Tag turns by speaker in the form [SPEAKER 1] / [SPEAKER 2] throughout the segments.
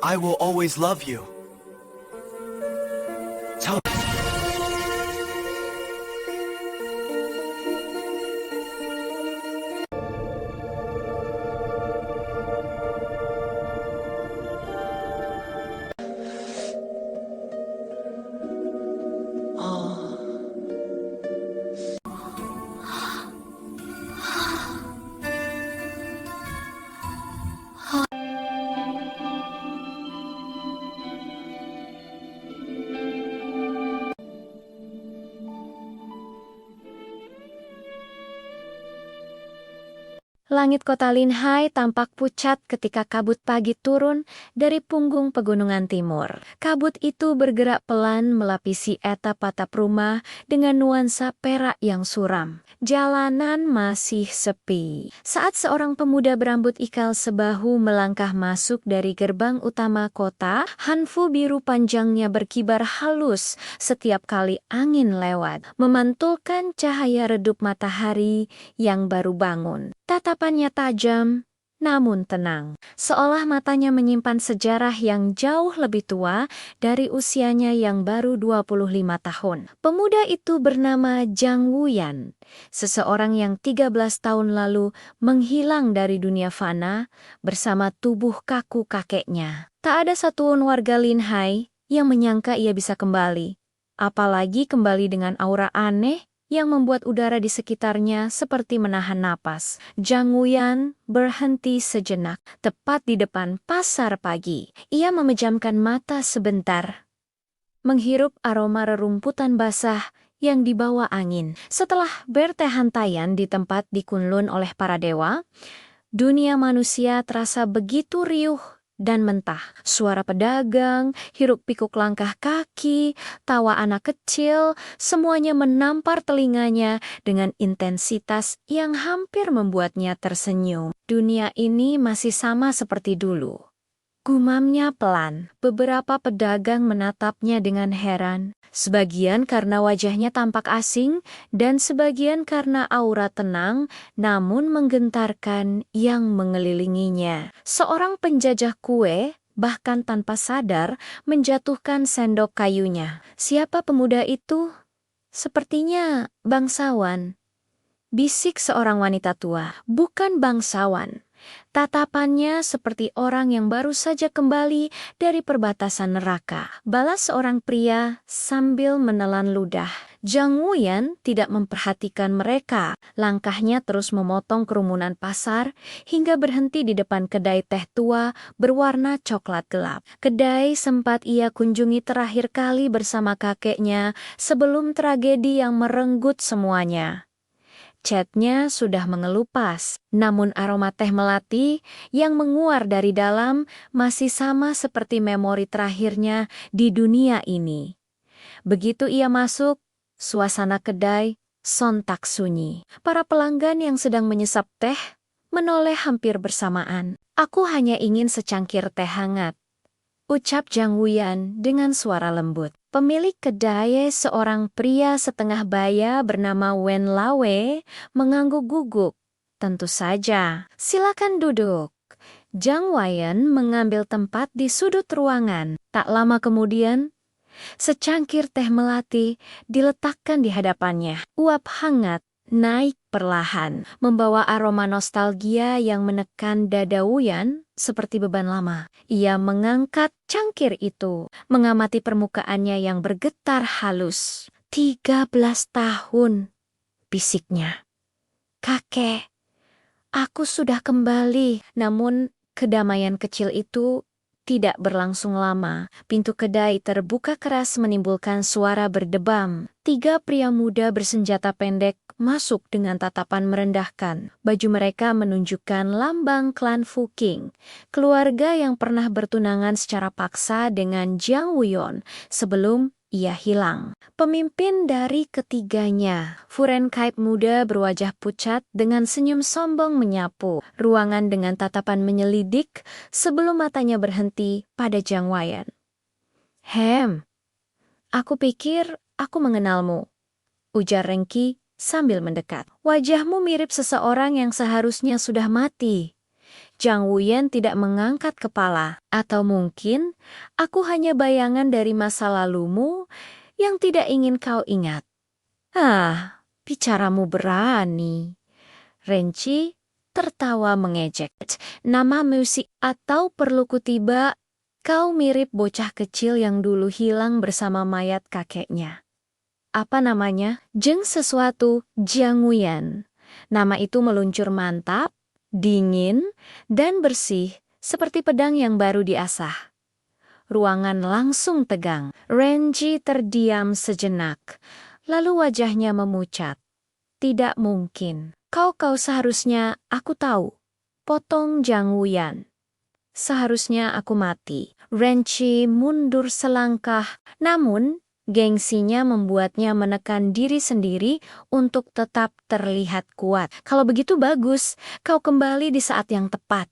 [SPEAKER 1] I will always love you. Tell
[SPEAKER 2] Langit kota Linhai tampak pucat ketika kabut pagi turun dari punggung pegunungan timur. Kabut itu bergerak pelan melapisi atap-atap rumah dengan nuansa perak yang suram. Jalanan masih sepi. Saat seorang pemuda berambut ikal sebahu melangkah masuk dari gerbang utama kota, hanfu biru panjangnya berkibar halus setiap kali angin lewat, memantulkan cahaya redup matahari yang baru bangun. Tatapannya tajam, namun tenang, seolah matanya menyimpan sejarah yang jauh lebih tua dari usianya yang baru 25 tahun. Pemuda itu bernama Jang Wuyan, seseorang yang 13 tahun lalu menghilang dari dunia fana bersama tubuh kaku kakeknya. Tak ada satupun warga Linhai yang menyangka ia bisa kembali, apalagi kembali dengan aura aneh yang membuat udara di sekitarnya seperti menahan napas. Jang Wuyan berhenti sejenak, tepat di depan pasar pagi. Ia memejamkan mata sebentar, menghirup aroma rerumputan basah yang dibawa angin. Setelah bertehantaian di tempat di Kunlun oleh para dewa, dunia manusia terasa begitu riuh dan mentah. Suara pedagang, hiruk-pikuk langkah kaki, tawa anak kecil, semuanya menampar telinganya dengan intensitas yang hampir membuatnya tersenyum. Dunia ini masih sama seperti dulu. Gumamnya pelan. Beberapa pedagang menatapnya dengan heran. Sebagian karena wajahnya tampak asing, dan sebagian karena aura tenang namun menggentarkan yang mengelilinginya. Seorang penjajah kue bahkan tanpa sadar menjatuhkan sendok kayunya. Siapa pemuda itu? Sepertinya bangsawan. Bisik seorang wanita tua. Bukan bangsawan. Tatapannya seperti orang yang baru saja kembali dari perbatasan neraka. Balas seorang pria sambil menelan ludah. Jang Wuyan tidak memperhatikan mereka. Langkahnya terus memotong kerumunan pasar hingga berhenti di depan kedai teh tua berwarna coklat gelap. Kedai sempat ia kunjungi terakhir kali bersama kakeknya sebelum tragedi yang merenggut semuanya. Catnya sudah mengelupas, namun aroma teh melati yang menguar dari dalam masih sama seperti memori terakhirnya di dunia ini. Begitu ia masuk, suasana kedai sontak sunyi. Para pelanggan yang sedang menyesap teh menoleh hampir bersamaan. "Aku hanya ingin secangkir teh hangat," ucap Jang Wuyan dengan suara lembut. Pemilik kedai, seorang pria setengah baya bernama Wen Lawe, mengangguk guguk. "Tentu saja, silakan duduk." Jang Wuyan mengambil tempat di sudut ruangan. Tak lama kemudian, secangkir teh melati diletakkan di hadapannya. Uap hangat naik perlahan, membawa aroma nostalgia yang menekan dada Wuyan seperti beban lama. Ia mengangkat cangkir itu, mengamati permukaannya yang bergetar halus. 13 tahun, bisiknya. "Kakek, aku sudah kembali." Namun, kedamaian kecil itu tidak berlangsung lama. Pintu kedai terbuka keras menimbulkan suara berdebam. 3 pria muda bersenjata pendek masuk dengan tatapan merendahkan. Baju mereka menunjukkan lambang klan Fuking, keluarga yang pernah bertunangan secara paksa dengan Jang Wuyan sebelum ia hilang. Pemimpin dari ketiganya, Furen Kaip muda berwajah pucat dengan senyum sombong menyapu ruangan dengan tatapan menyelidik sebelum matanya berhenti pada Jang Wuyan. Aku pikir aku mengenalmu," ujar Rengki sambil mendekat. "Wajahmu mirip seseorang yang seharusnya sudah mati." Zhang Wuyan tidak mengangkat kepala. Atau mungkin aku hanya bayangan dari masa lalumu yang tidak ingin kau ingat. Bicaramu berani. Renchi tertawa mengejek. Nama musik atau perlu kutiba, kau mirip bocah kecil yang dulu hilang bersama mayat kakeknya. Apa namanya? Jeng sesuatu Zhang Wuyan. Nama itu meluncur mantap, dingin, dan bersih, seperti pedang yang baru diasah. Ruangan langsung tegang. Renji terdiam sejenak, lalu wajahnya memucat. Tidak mungkin. Kau seharusnya aku tahu. Potong Zhang Wuyan. Seharusnya aku mati. Renji mundur selangkah, namun gengsinya membuatnya menekan diri sendiri untuk tetap terlihat kuat. Kalau begitu bagus, kau kembali di saat yang tepat.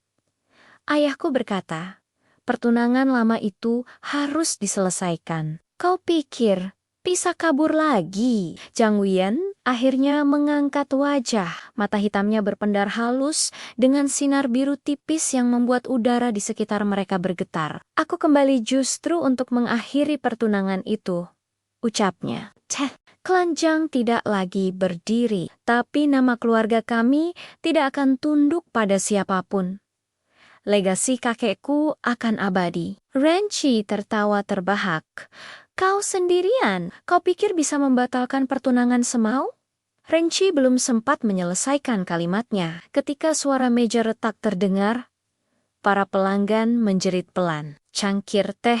[SPEAKER 2] Ayahku berkata, pertunangan lama itu harus diselesaikan. Kau pikir bisa kabur lagi? Zhang Wuyan akhirnya mengangkat wajah. Mata hitamnya berpendar halus dengan sinar biru tipis yang membuat udara di sekitar mereka bergetar. Aku kembali justru untuk mengakhiri pertunangan itu, ucapnya. Klan Zhang tidak lagi berdiri, tapi nama keluarga kami tidak akan tunduk pada siapapun. Legasi kakekku akan abadi. Renchi tertawa terbahak. Kau sendirian? Kau pikir bisa membatalkan pertunangan semau? Renchi belum sempat menyelesaikan kalimatnya ketika suara meja retak terdengar. Para pelanggan menjerit pelan. Cangkir teh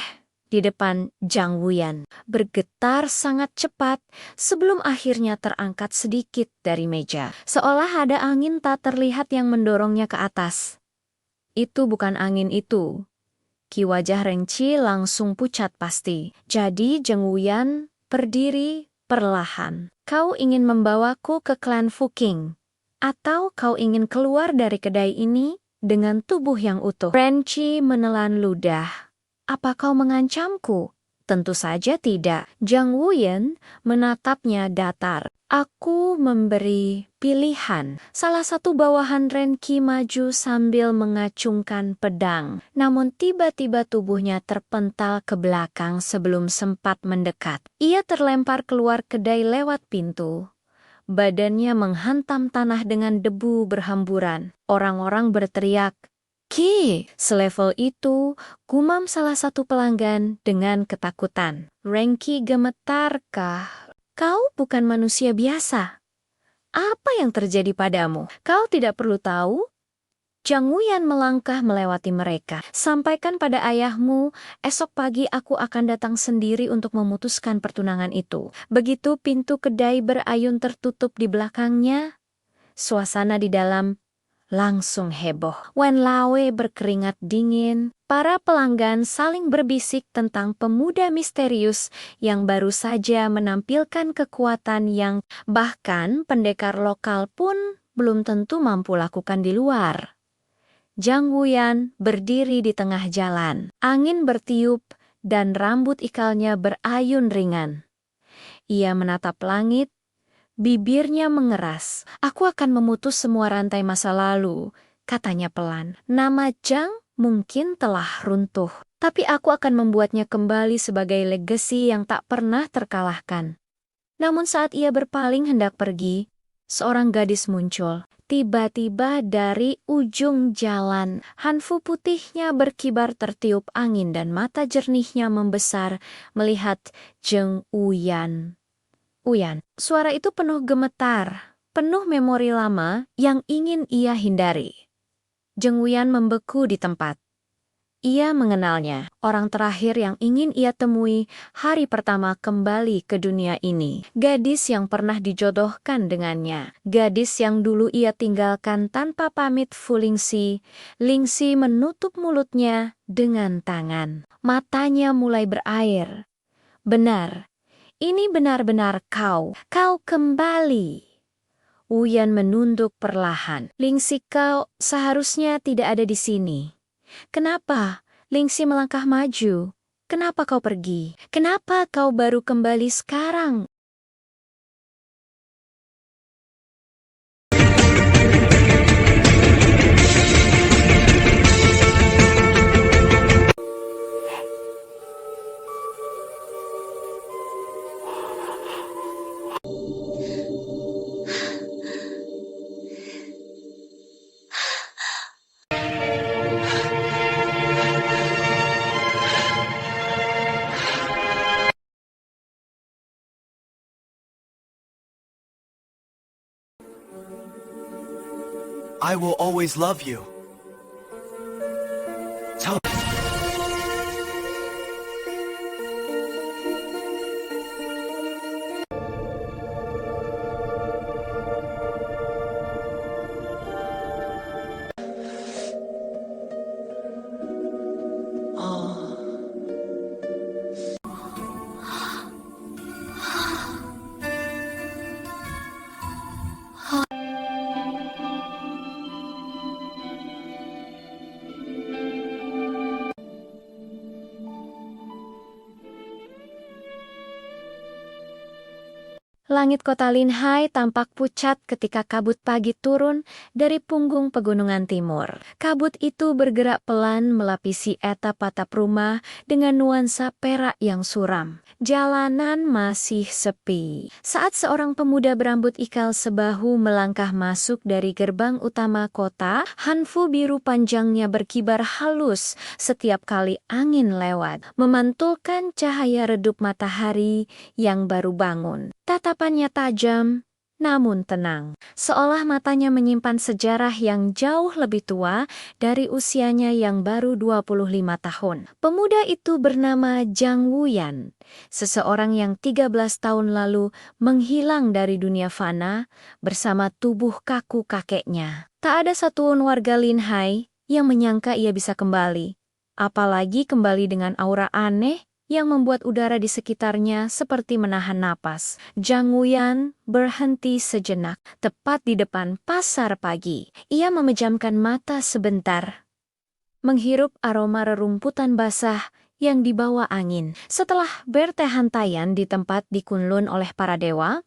[SPEAKER 2] di depan Zhang Wuyan bergetar sangat cepat sebelum akhirnya terangkat sedikit dari meja. Seolah ada angin tak terlihat yang mendorongnya ke atas. Itu bukan angin itu. Ki wajah Renchi langsung pucat pasti. Jadi Zhang Wuyan berdiri perlahan. Kau ingin membawaku ke klan Fuking? Atau kau ingin keluar dari kedai ini dengan tubuh yang utuh? Renchi menelan ludah. Apa kau mengancamku? Tentu saja tidak. Zhang Wuyan menatapnya datar. Aku memberi pilihan. Salah satu bawahan Renki maju sambil mengacungkan pedang. Namun tiba-tiba tubuhnya terpental ke belakang sebelum sempat mendekat. Ia terlempar keluar kedai lewat pintu. Badannya menghantam tanah dengan debu berhamburan. Orang-orang berteriak, "Ki!" Selevel itu, gumam salah satu pelanggan dengan ketakutan. Renki gemetarkah? Kau bukan manusia biasa. Apa yang terjadi padamu? Kau tidak perlu tahu. Zhang Wuyan melangkah melewati mereka. Sampaikan pada ayahmu, esok pagi aku akan datang sendiri untuk memutuskan pertunangan itu. Begitu pintu kedai berayun tertutup di belakangnya, suasana di dalam langsung heboh. Wen Lawe berkeringat dingin. Para pelanggan saling berbisik tentang pemuda misterius yang baru saja menampilkan kekuatan yang bahkan pendekar lokal pun belum tentu mampu lakukan di luar. Zhang Wuyan berdiri di tengah jalan. Angin bertiup dan rambut ikalnya berayun ringan. Ia menatap langit. Bibirnya mengeras. Aku akan memutus semua rantai masa lalu, katanya pelan. Nama Zhang mungkin telah runtuh, tapi aku akan membuatnya kembali sebagai legasi yang tak pernah terkalahkan. Namun saat ia berpaling hendak pergi, seorang gadis muncul. Tiba-tiba dari ujung jalan, hanfu putihnya berkibar tertiup angin dan mata jernihnya membesar melihat Zhang Wuyan. Suara itu penuh gemetar, penuh memori lama yang ingin ia hindari. Zhang Wuyan membeku di tempat. Ia mengenalnya, orang terakhir yang ingin ia temui hari pertama kembali ke dunia ini. Gadis yang pernah dijodohkan dengannya. Gadis yang dulu ia tinggalkan tanpa pamit Fu Lingxi. Lingxi menutup mulutnya dengan tangan. Matanya mulai berair. Benar. Ini benar-benar kau kembali. Wuyan menunduk perlahan. Lingxi, kau seharusnya tidak ada di sini. Kenapa? Lingxi melangkah maju. Kenapa kau pergi? Kenapa kau baru kembali sekarang?
[SPEAKER 1] I will always love you. Tell
[SPEAKER 2] Langit kota Linhai tampak pucat ketika kabut pagi turun dari punggung pegunungan timur. Kabut itu bergerak pelan melapisi atap-atap rumah dengan nuansa perak yang suram. Jalanan masih sepi. Saat seorang pemuda berambut ikal sebahu melangkah masuk dari gerbang utama kota, hanfu biru panjangnya berkibar halus setiap kali angin lewat, memantulkan cahaya redup matahari yang baru bangun. Tatapannya tajam, namun tenang, seolah matanya menyimpan sejarah yang jauh lebih tua dari usianya yang baru 25 tahun. Pemuda itu bernama Jang Wuyan, seseorang yang 13 tahun lalu menghilang dari dunia fana bersama tubuh kaku kakeknya. Tak ada satupun warga Linhai yang menyangka ia bisa kembali, apalagi kembali dengan aura aneh yang membuat udara di sekitarnya seperti menahan napas. Jang Wuyan berhenti sejenak, tepat di depan pasar pagi. Ia memejamkan mata sebentar, menghirup aroma rerumputan basah yang dibawa angin. Setelah bertehantaian di tempat di Kunlun oleh para dewa,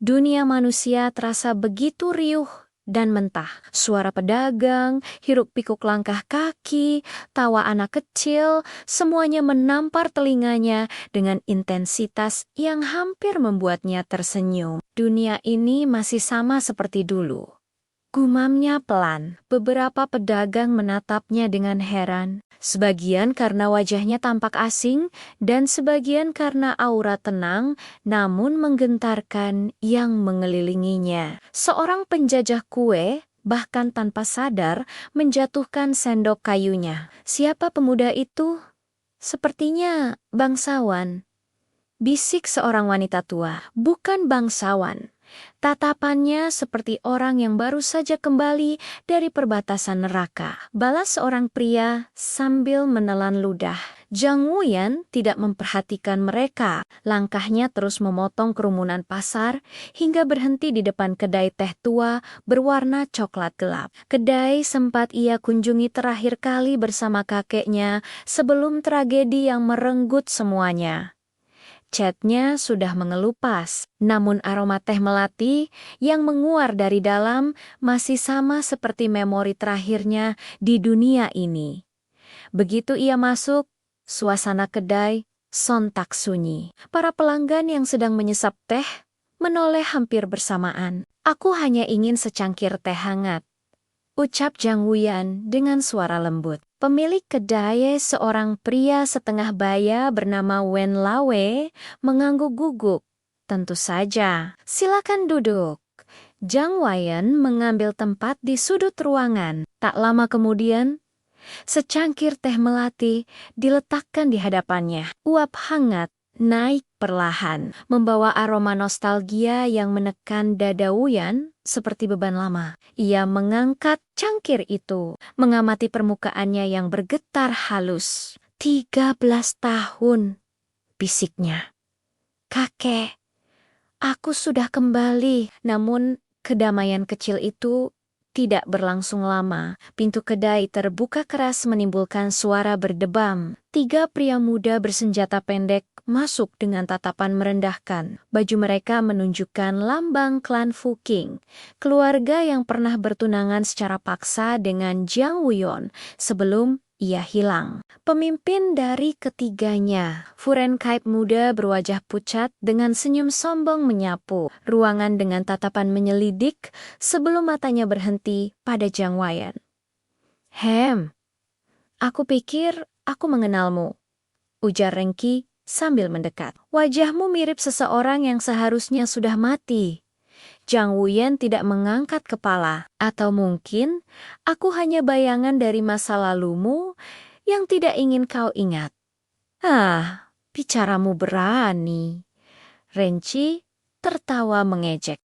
[SPEAKER 2] dunia manusia terasa begitu riuh dan mentah. Suara pedagang, hiruk-pikuk langkah kaki, tawa anak kecil, semuanya menampar telinganya dengan intensitas yang hampir membuatnya tersenyum. Dunia ini masih sama seperti dulu. Gumamnya pelan. Beberapa pedagang menatapnya dengan heran. Sebagian karena wajahnya tampak asing, dan sebagian karena aura tenang namun menggentarkan yang mengelilinginya. Seorang penjajah kue bahkan tanpa sadar menjatuhkan sendok kayunya. Siapa pemuda itu? Sepertinya bangsawan. Bisik seorang wanita tua. Bukan bangsawan. Tatapannya seperti orang yang baru saja kembali dari perbatasan neraka. Balas seorang pria sambil menelan ludah. Jang Wuyan tidak memperhatikan mereka. Langkahnya terus memotong kerumunan pasar hingga berhenti di depan kedai teh tua berwarna coklat gelap. Kedai sempat ia kunjungi terakhir kali bersama kakeknya sebelum tragedi yang merenggut semuanya. Catnya sudah mengelupas, namun aroma teh melati yang menguar dari dalam masih sama seperti memori terakhirnya di dunia ini. Begitu ia masuk, suasana kedai sontak sunyi. Para pelanggan yang sedang menyesap teh menoleh hampir bersamaan. "Aku hanya ingin secangkir teh hangat," ucap Jang Wuyan dengan suara lembut. Pemilik kedai, seorang pria setengah baya bernama Wen Lawe, mengangguk guguk. "Tentu saja, silakan duduk." Jang Wuyan mengambil tempat di sudut ruangan. Tak lama kemudian, secangkir teh melati diletakkan di hadapannya. Uap hangat naik perlahan, membawa aroma nostalgia yang menekan dada Wuyan seperti beban lama. Ia mengangkat cangkir itu, mengamati permukaannya yang bergetar halus. 13 tahun, bisiknya. "Kakek, aku sudah kembali." Namun kedamaian kecil itu tidak berlangsung lama. Pintu kedai terbuka keras menimbulkan suara berdebam. 3 pria muda bersenjata pendek masuk dengan tatapan merendahkan. Baju mereka menunjukkan lambang klan Fuking, keluarga yang pernah bertunangan secara paksa dengan Jang Wuyan sebelum ia hilang. Pemimpin dari ketiganya, Furen Kaip muda berwajah pucat dengan senyum sombong menyapu ruangan dengan tatapan menyelidik sebelum matanya berhenti pada Jang Wuyan. Aku pikir aku mengenalmu," ujar Rengki sambil mendekat. "Wajahmu mirip seseorang yang seharusnya sudah mati." Jang Wuyan tidak mengangkat kepala. Atau mungkin aku hanya bayangan dari masa lalumu yang tidak ingin kau ingat. Bicaramu berani. Renchi tertawa mengejek.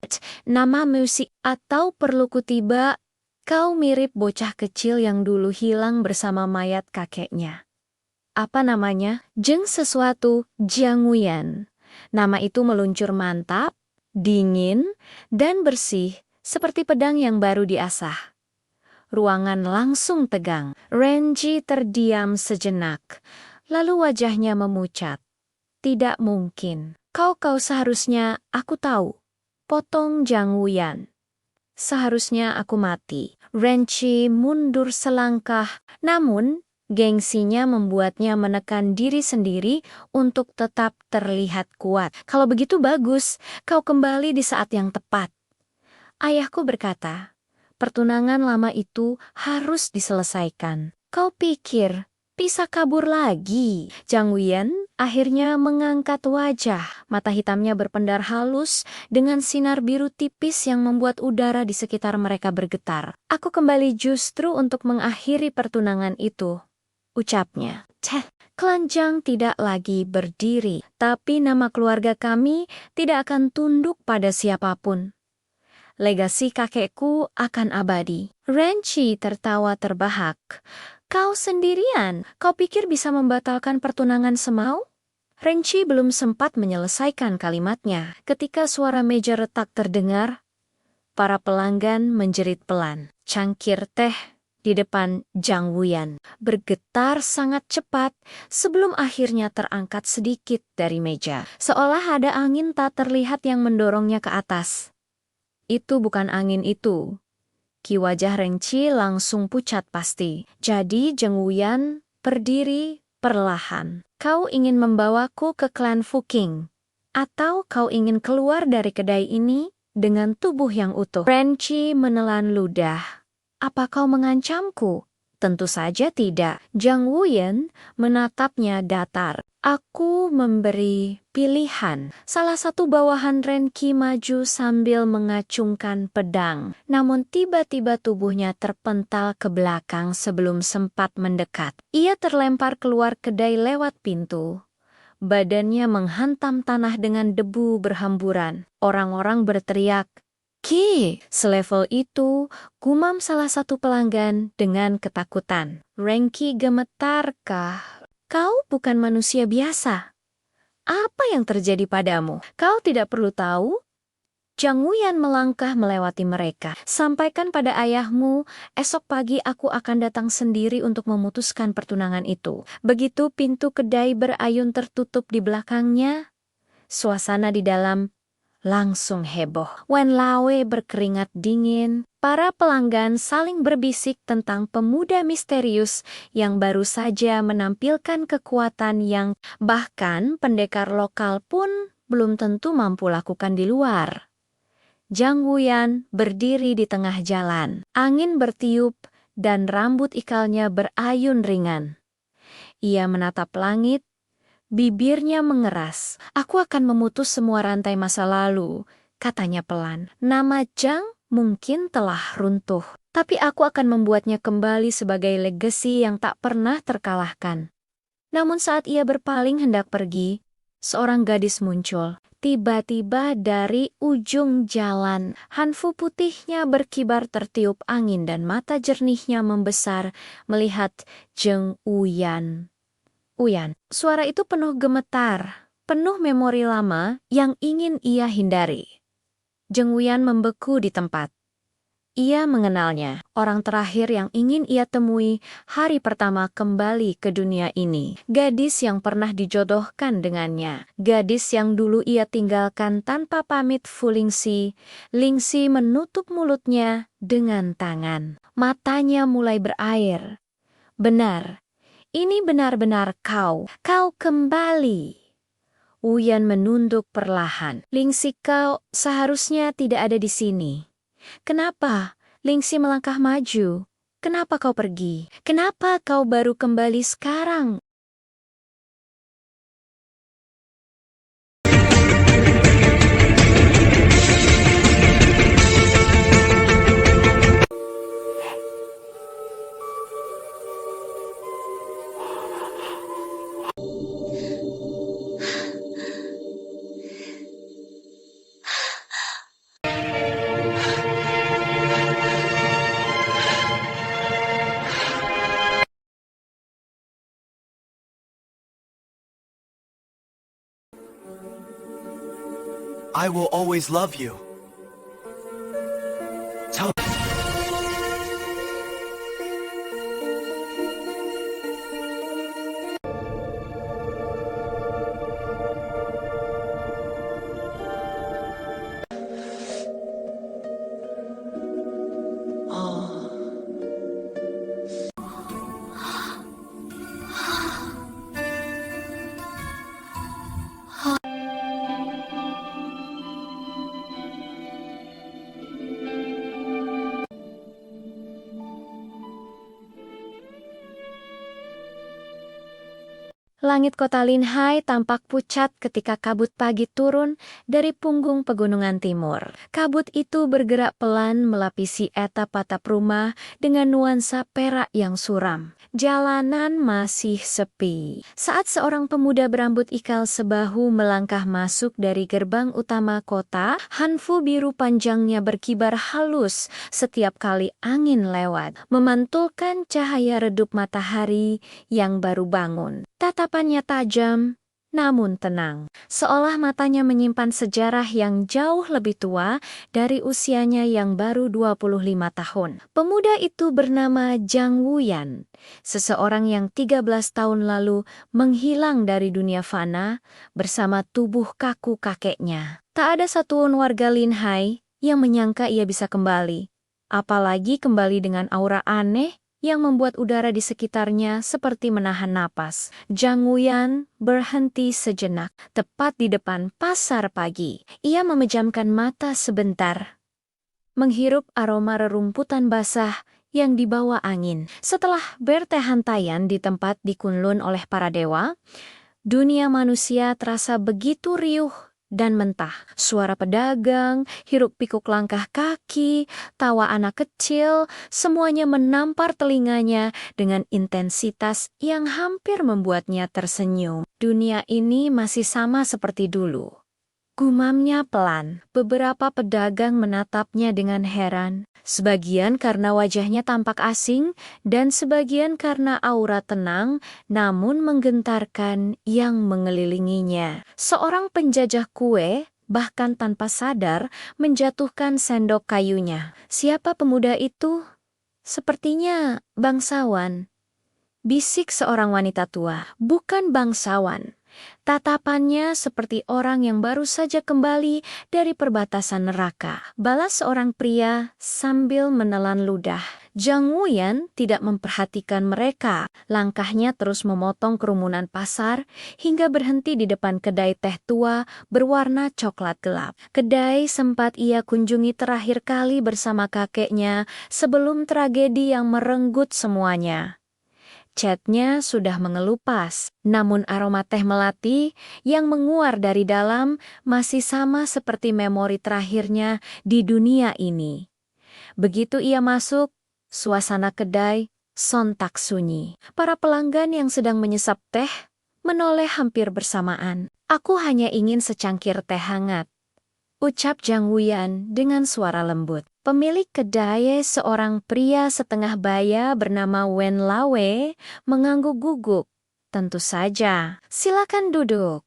[SPEAKER 2] Nama musik atau perlu kutiba, kau mirip bocah kecil yang dulu hilang bersama mayat kakeknya. Apa namanya? Jeng sesuatu Jiang Wuyan. Nama itu meluncur mantap, dingin, dan bersih, seperti pedang yang baru diasah. Ruangan langsung tegang. Renji terdiam sejenak, lalu wajahnya memucat. Tidak mungkin. Kau seharusnya aku tahu. Potong Jang Wuyan. Seharusnya aku mati. Renchi mundur selangkah, namun gengsinya membuatnya menekan diri sendiri untuk tetap terlihat kuat. Kalau begitu bagus, kau kembali di saat yang tepat. Ayahku berkata, pertunangan lama itu harus diselesaikan. Kau pikir bisa kabur lagi? Jang Wuyan akhirnya mengangkat wajah. Mata hitamnya berpendar halus dengan sinar biru tipis yang membuat udara di sekitar mereka bergetar. Aku kembali justru untuk mengakhiri pertunangan itu, ucapnya. Klan Jang tidak lagi berdiri, tapi nama keluarga kami tidak akan tunduk pada siapapun. Legasi kakekku akan abadi. Renchi tertawa terbahak. Kau sendirian? Kau pikir bisa membatalkan pertunangan semau? Renchi belum sempat menyelesaikan kalimatnya ketika suara meja retak terdengar. Para pelanggan menjerit pelan. Cangkir teh di depan Jang Wuyan bergetar sangat cepat sebelum akhirnya terangkat sedikit dari meja. Seolah ada angin tak terlihat yang mendorongnya ke atas. Itu bukan angin itu. Ki wajah Renchi langsung pucat pasti. Jadi Jang Wuyan berdiri perlahan. Kau ingin membawaku ke klan Fuking? Atau kau ingin keluar dari kedai ini dengan tubuh yang utuh? Renchi menelan ludah. Apa kau mengancamku? Tentu saja tidak. Jang Wuyan menatapnya datar. Aku memberi pilihan. Salah satu bawahan Renki maju sambil mengacungkan pedang. Namun tiba-tiba tubuhnya terpental ke belakang sebelum sempat mendekat. Ia terlempar keluar kedai lewat pintu. Badannya menghantam tanah dengan debu berhamburan. Orang-orang berteriak, "Ki!" Selevel itu, gumam salah satu pelanggan dengan ketakutan. Renki gemetarkah? Kau bukan manusia biasa. Apa yang terjadi padamu? Kau tidak perlu tahu. Jang Wuyan melangkah melewati mereka. Sampaikan pada ayahmu, esok pagi aku akan datang sendiri untuk memutuskan pertunangan itu. Begitu pintu kedai berayun tertutup di belakangnya, suasana di dalam langsung heboh. Wen Lawe berkeringat dingin. Para pelanggan saling berbisik tentang pemuda misterius yang baru saja menampilkan kekuatan yang bahkan pendekar lokal pun belum tentu mampu lakukan di luar. Jang Wuyan berdiri di tengah jalan. Angin bertiup dan rambut ikalnya berayun ringan. Ia menatap langit. Bibirnya mengeras. Aku akan memutus semua rantai masa lalu, katanya pelan. Nama Jang mungkin telah runtuh, tapi aku akan membuatnya kembali sebagai legasi yang tak pernah terkalahkan. Namun saat ia berpaling hendak pergi, seorang gadis muncul. Tiba-tiba dari ujung jalan, hanfu putihnya berkibar tertiup angin dan mata jernihnya membesar melihat Jang Wuyan. Suara itu penuh gemetar, penuh memori lama yang ingin ia hindari. Jang Wuyan membeku di tempat. Ia mengenalnya, orang terakhir yang ingin ia temui hari pertama kembali ke dunia ini. Gadis yang pernah dijodohkan dengannya. Gadis yang dulu ia tinggalkan tanpa pamit Fu Lingxi. Lingxi menutup mulutnya dengan tangan. Matanya mulai berair. Benar. Ini benar-benar kau kembali. Wuyan menunduk perlahan. Lingxi, kau seharusnya tidak ada di sini. Kenapa? Lingxi melangkah maju. Kenapa kau pergi? Kenapa kau baru kembali sekarang?
[SPEAKER 1] I will always love you. Tell
[SPEAKER 2] Langit kota Linhai tampak pucat ketika kabut pagi turun dari punggung pegunungan timur. Kabut itu bergerak pelan melapisi atap-atap rumah dengan nuansa perak yang suram. Jalanan masih sepi. Saat seorang pemuda berambut ikal sebahu melangkah masuk dari gerbang utama kota, hanfu biru panjangnya berkibar halus setiap kali angin lewat, memantulkan cahaya redup matahari yang baru bangun. Tatapannya tajam, namun tenang, seolah matanya menyimpan sejarah yang jauh lebih tua dari usianya yang baru 25 tahun. Pemuda itu bernama Jang Wuyan, seseorang yang 13 tahun lalu menghilang dari dunia fana bersama tubuh kaku kakeknya. Tak ada satupun warga Linhai yang menyangka ia bisa kembali, apalagi kembali dengan aura aneh yang membuat udara di sekitarnya seperti menahan napas. Jang Wuyan berhenti sejenak, tepat di depan pasar pagi. Ia memejamkan mata sebentar, menghirup aroma rerumputan basah yang dibawa angin. Setelah bertehantaian di tempat di Kunlun oleh para dewa, dunia manusia terasa begitu riuh dan mentah. Suara pedagang, hiruk-pikuk langkah kaki, tawa anak kecil, semuanya menampar telinganya dengan intensitas yang hampir membuatnya tersenyum. Dunia ini masih sama seperti dulu. Gumamnya pelan. Beberapa pedagang menatapnya dengan heran. Sebagian karena wajahnya tampak asing, dan sebagian karena aura tenang namun menggentarkan yang mengelilinginya. Seorang penjajah kue bahkan tanpa sadar menjatuhkan sendok kayunya. Siapa pemuda itu? Sepertinya bangsawan. Bisik seorang wanita tua. Bukan bangsawan. Tatapannya seperti orang yang baru saja kembali dari perbatasan neraka. Balas seorang pria sambil menelan ludah. Jang Wuyan tidak memperhatikan mereka. Langkahnya terus memotong kerumunan pasar hingga berhenti di depan kedai teh tua berwarna coklat gelap. Kedai sempat ia kunjungi terakhir kali bersama kakeknya sebelum tragedi yang merenggut semuanya. Catnya sudah mengelupas, namun aroma teh melati yang menguar dari dalam masih sama seperti memori terakhirnya di dunia ini. Begitu ia masuk, suasana kedai sontak sunyi. Para pelanggan yang sedang menyesap teh menoleh hampir bersamaan. "Aku hanya ingin secangkir teh hangat," ucap Jang Wuyan dengan suara lembut. Pemilik kedai, seorang pria setengah baya bernama Wen Lawe, mengangguk guguk. "Tentu saja, silakan duduk."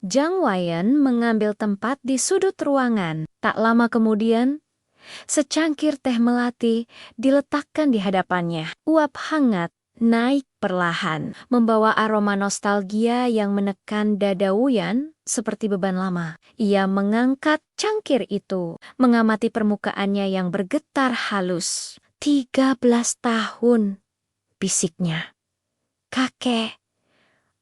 [SPEAKER 2] Jang Wuyan mengambil tempat di sudut ruangan. Tak lama kemudian, secangkir teh melati diletakkan di hadapannya. Uap hangat naik perlahan, membawa aroma nostalgia yang menekan dada Wuyan seperti beban lama. Ia mengangkat cangkir itu, mengamati permukaannya yang bergetar halus. 13 tahun, bisiknya. "Kakek,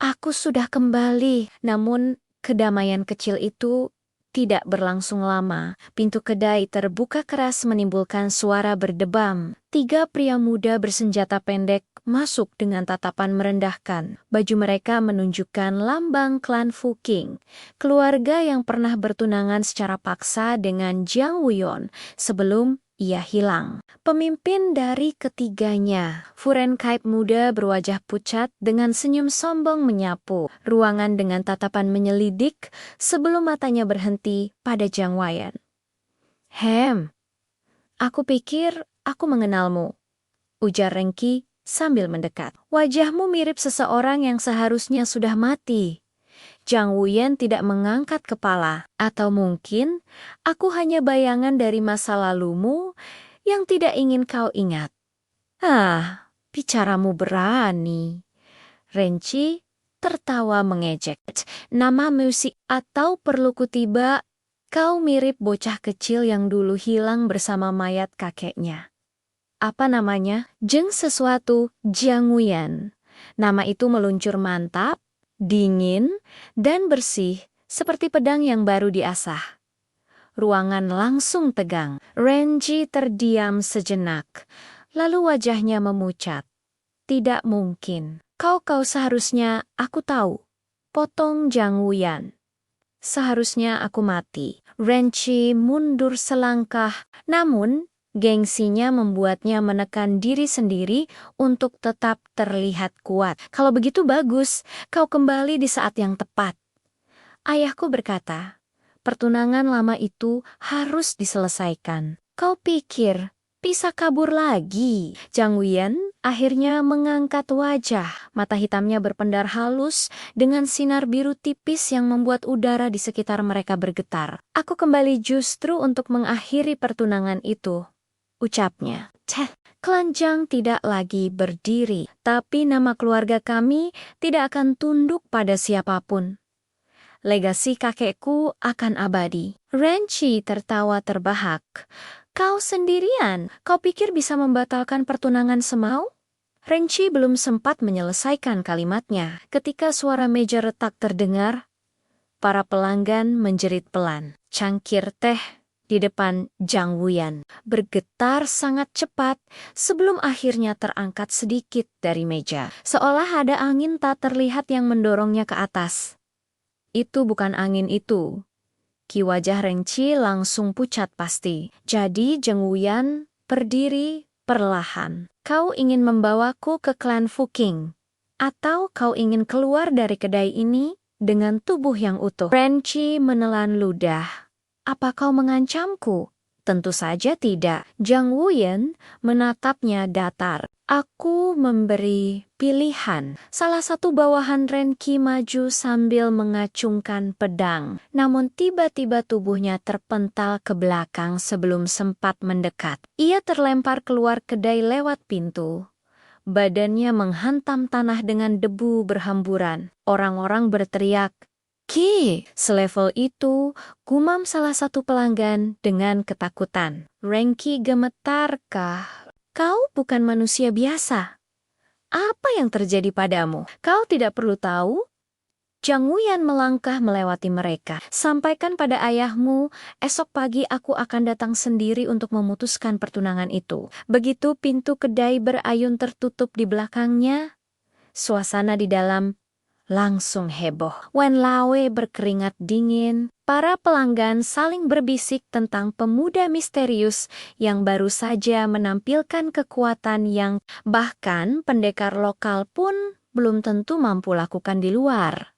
[SPEAKER 2] aku sudah kembali." Namun, kedamaian kecil itu tidak berlangsung lama. Pintu kedai terbuka keras menimbulkan suara berdebam. 3 pria muda bersenjata pendek masuk dengan tatapan merendahkan. Baju mereka menunjukkan lambang klan Fuking, keluarga yang pernah bertunangan secara paksa dengan Jang Wuyan sebelum ia hilang. Pemimpin dari ketiganya, Furen Kaip muda berwajah pucat dengan senyum sombong menyapu ruangan dengan tatapan menyelidik sebelum matanya berhenti pada Jang Wuyan. Aku pikir aku mengenalmu," ujar Rengki sambil mendekat. "Wajahmu mirip seseorang yang seharusnya sudah mati." Zhang Wuyan tidak mengangkat kepala. Atau mungkin aku hanya bayangan dari masa lalumu yang tidak ingin kau ingat. Bicaramu berani. Renci tertawa mengejek. Nama musik atau perlu kutiba, kau mirip bocah kecil yang dulu hilang bersama mayat kakeknya. Apa namanya? Jeng sesuatu Zhang Wuyan. Nama itu meluncur mantap, dingin, dan bersih, seperti pedang yang baru diasah. Ruangan langsung tegang. Renji terdiam sejenak, lalu wajahnya memucat. Tidak mungkin. Kau seharusnya aku tahu. Potong Zhang Wuyan. Seharusnya aku mati. Renci mundur selangkah, namun gengsinya membuatnya menekan diri sendiri untuk tetap terlihat kuat. Kalau begitu bagus, kau kembali di saat yang tepat. Ayahku berkata, pertunangan lama itu harus diselesaikan. Kau pikir bisa kabur lagi? Zhang Wuyan akhirnya mengangkat wajah. Mata hitamnya berpendar halus dengan sinar biru tipis yang membuat udara di sekitar mereka bergetar. Aku kembali justru untuk mengakhiri pertunangan itu, ucapnya. Klan Zhang tidak lagi berdiri, tapi nama keluarga kami tidak akan tunduk pada siapapun. Legasi kakekku akan abadi. Renci tertawa terbahak. Kau sendirian? Kau pikir bisa membatalkan pertunangan semau? Renci belum sempat menyelesaikan kalimatnya ketika suara meja retak terdengar. Para pelanggan menjerit pelan. Cangkir teh di depan Zhang Wuyan bergetar sangat cepat sebelum akhirnya terangkat sedikit dari meja. Seolah ada angin tak terlihat yang mendorongnya ke atas. Itu bukan angin itu. Ki wajah Renci langsung pucat pasti. Jadi Zhang Wuyan berdiri perlahan. Kau ingin membawaku ke klan Fuking? Atau kau ingin keluar dari kedai ini dengan tubuh yang utuh? Renci menelan ludah. Apa kau mengancamku? Tentu saja tidak. Zhang Wuyan menatapnya datar. Aku memberi pilihan. Salah satu bawahan Renki maju sambil mengacungkan pedang. Namun tiba-tiba tubuhnya terpental ke belakang sebelum sempat mendekat. Ia terlempar keluar kedai lewat pintu. Badannya menghantam tanah dengan debu berhamburan. Orang-orang berteriak, "Ki!" Selevel itu, gumam salah satu pelanggan dengan ketakutan. Renki gemetarkah? Kau bukan manusia biasa. Apa yang terjadi padamu? Kau tidak perlu tahu. Zhang Wuyan melangkah melewati mereka. Sampaikan pada ayahmu, esok pagi aku akan datang sendiri untuk memutuskan pertunangan itu. Begitu pintu kedai berayun tertutup di belakangnya, suasana di dalam langsung heboh. Wen Lawe berkeringat dingin. Para pelanggan saling berbisik tentang pemuda misterius yang baru saja menampilkan kekuatan yang bahkan pendekar lokal pun belum tentu mampu lakukan di luar.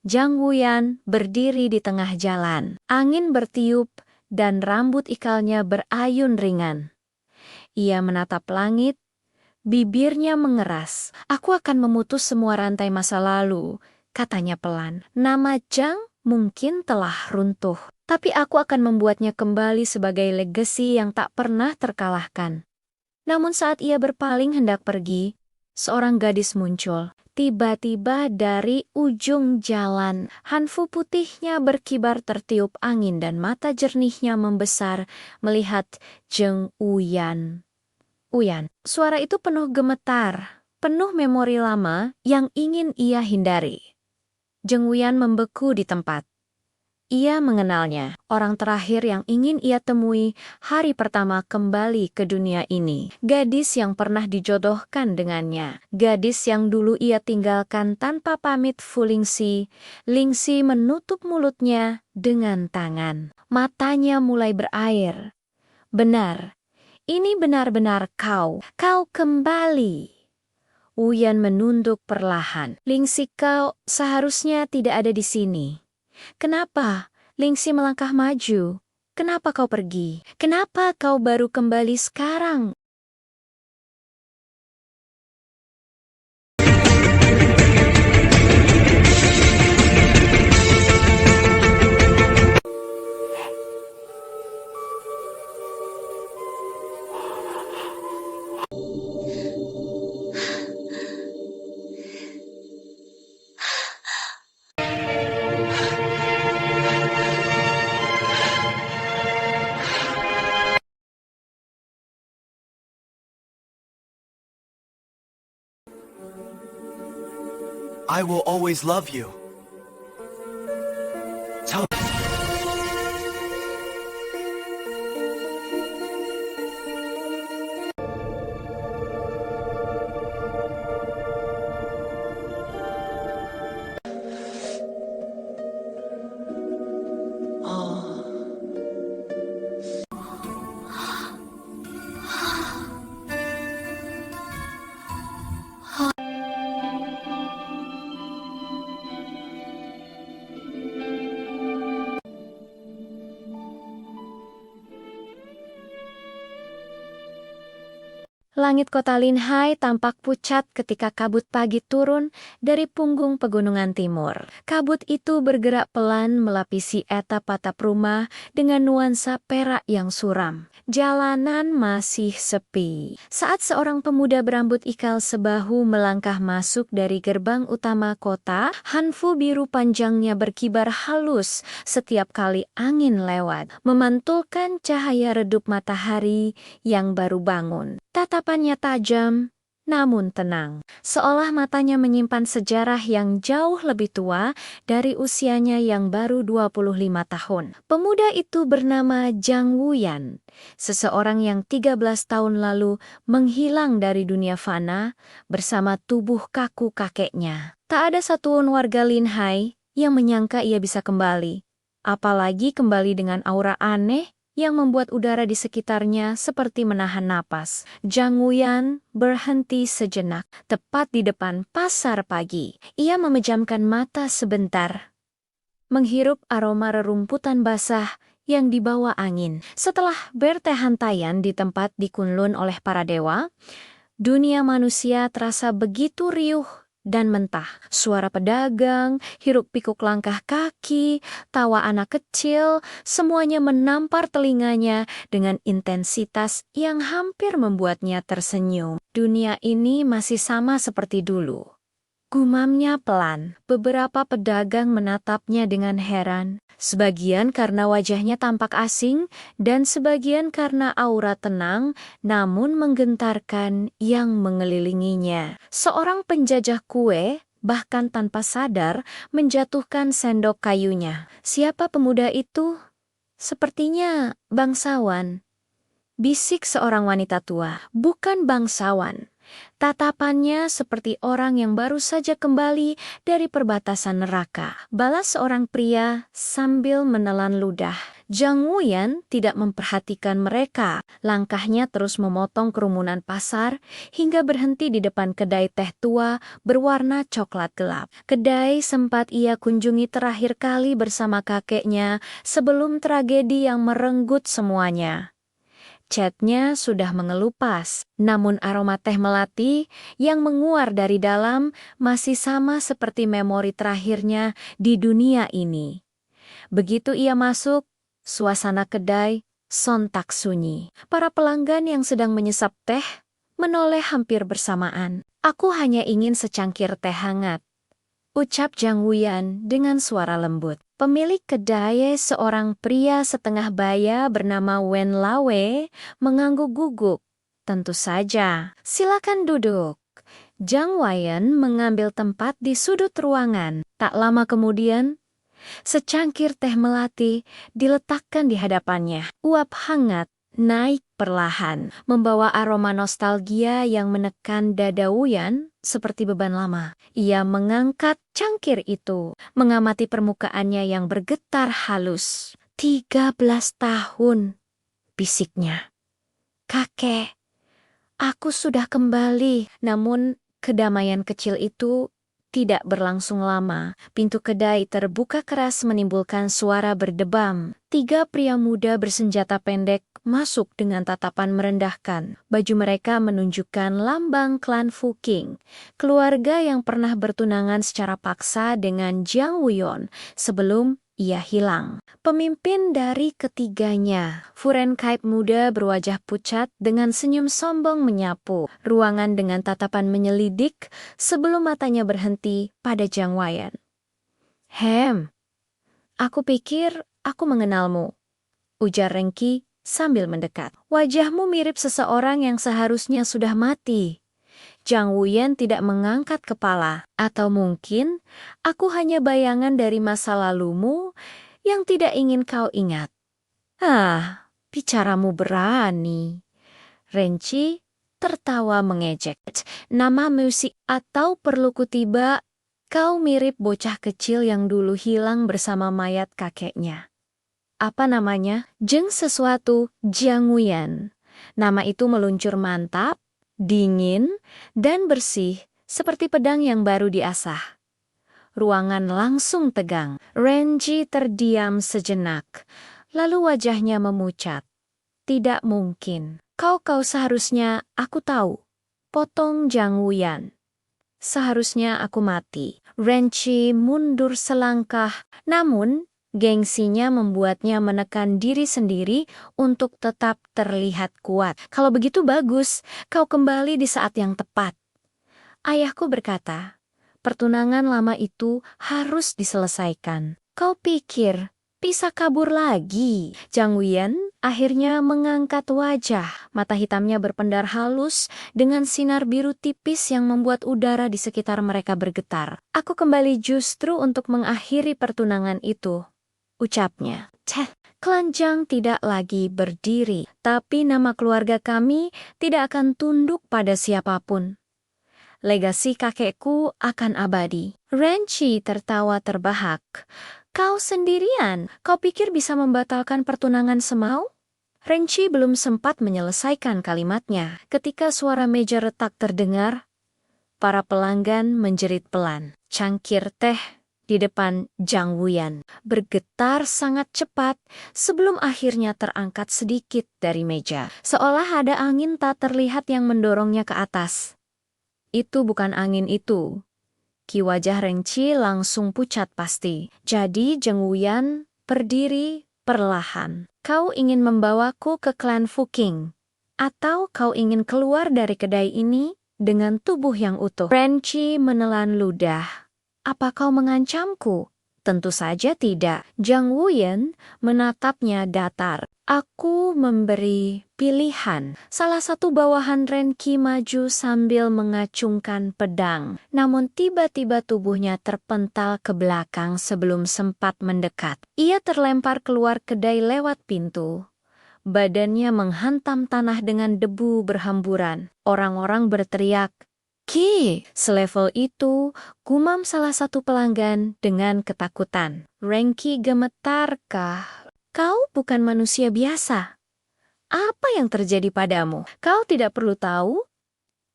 [SPEAKER 2] Zhang Wuyan berdiri di tengah jalan. Angin bertiup dan rambut ikalnya berayun ringan. Ia menatap langit. Bibirnya mengeras. Aku akan memutus semua rantai masa lalu, katanya pelan. Nama Zhang mungkin telah runtuh, tapi aku akan membuatnya kembali sebagai legasi yang tak pernah terkalahkan. Namun saat ia berpaling hendak pergi, seorang gadis muncul. Tiba-tiba dari ujung jalan, hanfu putihnya berkibar tertiup angin dan mata jernihnya membesar melihat Zhang Wuyan. Suara itu penuh gemetar, penuh memori lama yang ingin ia hindari. Zhang Wuyan membeku di tempat. Ia mengenalnya, orang terakhir yang ingin ia temui hari pertama kembali ke dunia ini. Gadis yang pernah dijodohkan dengannya. Gadis yang dulu ia tinggalkan tanpa pamit Fu Lingxi. Lingxi menutup mulutnya dengan tangan. Matanya mulai berair. Benar. Ini benar-benar kau kembali. Wuyan menunduk perlahan. Lingxi, kau seharusnya tidak ada di sini. Kenapa? Lingxi melangkah maju. Kenapa kau pergi? Kenapa kau baru kembali sekarang?
[SPEAKER 1] I will always love you. Tell
[SPEAKER 2] Langit kota Linhai tampak pucat ketika kabut pagi turun dari punggung pegunungan timur. Kabut itu bergerak pelan melapisi atap-atap rumah dengan nuansa perak yang suram. Jalanan masih sepi. Saat seorang pemuda berambut ikal sebahu melangkah masuk dari gerbang utama kota, hanfu biru panjangnya berkibar halus setiap kali angin lewat, memantulkan cahaya redup matahari yang baru bangun. Tatapannya tajam, namun tenang, seolah matanya menyimpan sejarah yang jauh lebih tua dari usianya yang baru 25 tahun. Pemuda itu bernama Jang Wuyan, seseorang yang 13 tahun lalu menghilang dari dunia fana bersama tubuh kaku kakeknya. Tak ada satupun warga Linhai yang menyangka ia bisa kembali, apalagi kembali dengan aura aneh yang membuat udara di sekitarnya seperti menahan napas. Jang Wuyan berhenti sejenak, tepat di depan pasar pagi. Ia memejamkan mata sebentar, menghirup aroma rerumputan basah yang dibawa angin. Setelah bertehantaian di tempat di Kunlun oleh para dewa, dunia manusia terasa begitu riuh dan mentah. Suara pedagang, hiruk-pikuk langkah kaki, tawa anak kecil, semuanya menampar telinganya dengan intensitas yang hampir membuatnya tersenyum. Dunia ini masih sama seperti dulu. Gumamnya pelan. Beberapa pedagang menatapnya dengan heran. Sebagian karena wajahnya tampak asing, dan sebagian karena aura tenang namun menggentarkan yang mengelilinginya. Seorang penjajah kue bahkan tanpa sadar menjatuhkan sendok kayunya. Siapa pemuda itu? Sepertinya bangsawan. Bisik seorang wanita tua. Bukan bangsawan. Tatapannya seperti orang yang baru saja kembali dari perbatasan neraka. Balas seorang pria sambil menelan ludah. Jang Wuyan tidak memperhatikan mereka. Langkahnya terus memotong kerumunan pasar hingga berhenti di depan kedai teh tua berwarna coklat gelap. Kedai sempat ia kunjungi terakhir kali bersama kakeknya sebelum tragedi yang merenggut semuanya. Catnya sudah mengelupas, namun aroma teh melati yang menguar dari dalam masih sama seperti memori terakhirnya di dunia ini. Begitu ia masuk, suasana kedai sontak sunyi. Para pelanggan yang sedang menyesap teh menoleh hampir bersamaan. "Aku hanya ingin secangkir teh hangat," ucap Jang Wuyan dengan suara lembut. Pemilik kedai, seorang pria setengah baya bernama Wen Lawe, mengangguk gugup. "Tentu saja, silakan duduk." Jang Wuyan mengambil tempat di sudut ruangan. Tak lama kemudian, secangkir teh melati diletakkan di hadapannya. Uap hangat naik perlahan, membawa aroma nostalgia yang menekan dada Wuyan seperti beban lama. Ia mengangkat cangkir itu, mengamati permukaannya yang bergetar halus. 13 tahun, bisiknya. "Kakek, aku sudah kembali." Namun kedamaian kecil itu tidak berlangsung lama. Pintu kedai terbuka keras menimbulkan suara berdebam. 3 pria muda bersenjata pendek masuk dengan tatapan merendahkan. Baju mereka menunjukkan lambang klan Fuking, keluarga yang pernah bertunangan secara paksa dengan Jang Wuyan sebelum ia hilang. Pemimpin dari ketiganya, Furen Kaip muda berwajah pucat dengan senyum sombong menyapu ruangan dengan tatapan menyelidik sebelum matanya berhenti pada Jang Wuyan. Aku pikir aku mengenalmu," ujar Rengki sambil mendekat. "Wajahmu mirip seseorang yang seharusnya sudah mati." Jang Wuyan tidak mengangkat kepala. Atau mungkin aku hanya bayangan dari masa lalumu yang tidak ingin kau ingat. Bicaramu berani. Renchi tertawa mengejek. Nama musik atau perlu kutiba, kau mirip bocah kecil yang dulu hilang bersama mayat kakeknya. Apa namanya? Jeng sesuatu Jiang Wuyan. Nama itu meluncur mantap, dingin, dan bersih, seperti pedang yang baru diasah. Ruangan langsung tegang. Renji terdiam sejenak, lalu wajahnya memucat. Tidak mungkin. Kau seharusnya aku tahu. Potong Jang Wuyan. Seharusnya aku mati. Renchi mundur selangkah, namun gengsinya membuatnya menekan diri sendiri untuk tetap terlihat kuat. Kalau begitu bagus, kau kembali di saat yang tepat. Ayahku berkata, pertunangan lama itu harus diselesaikan. Kau pikir bisa kabur lagi? Jang Wuyan akhirnya mengangkat wajah. Mata hitamnya berpendar halus dengan sinar biru tipis yang membuat udara di sekitar mereka bergetar. Aku kembali justru untuk mengakhiri pertunangan itu, ucapnya. Klan Jang tidak lagi berdiri, tapi nama keluarga kami tidak akan tunduk pada siapapun. Legasi kakekku akan abadi. Renchi tertawa terbahak. Kau sendirian, kau pikir bisa membatalkan pertunangan semau? Renchi belum sempat menyelesaikan kalimatnya ketika suara meja retak terdengar. Para pelanggan menjerit pelan. Cangkir teh di depan Jang Wuyan bergetar sangat cepat sebelum akhirnya terangkat sedikit dari meja. Seolah ada angin tak terlihat yang mendorongnya ke atas. Itu bukan angin itu. Ki wajah Renchi langsung pucat pasti. Jadi Jang Wuyan berdiri perlahan. Kau ingin membawaku ke klan Fuking? Atau kau ingin keluar dari kedai ini dengan tubuh yang utuh? Renchi menelan ludah. Apa kau mengancamku? Tentu saja tidak. Jang Wuyan menatapnya datar. Aku memberi pilihan. Salah satu bawahan Renki maju sambil mengacungkan pedang. Namun tiba-tiba tubuhnya terpental ke belakang sebelum sempat mendekat. Ia terlempar keluar kedai lewat pintu. Badannya menghantam tanah dengan debu berhamburan. Orang-orang berteriak, "Ki!" Selevel itu, gumam salah satu pelanggan dengan ketakutan. Renki gemetarkah? Kau bukan manusia biasa. Apa yang terjadi padamu? Kau tidak perlu tahu.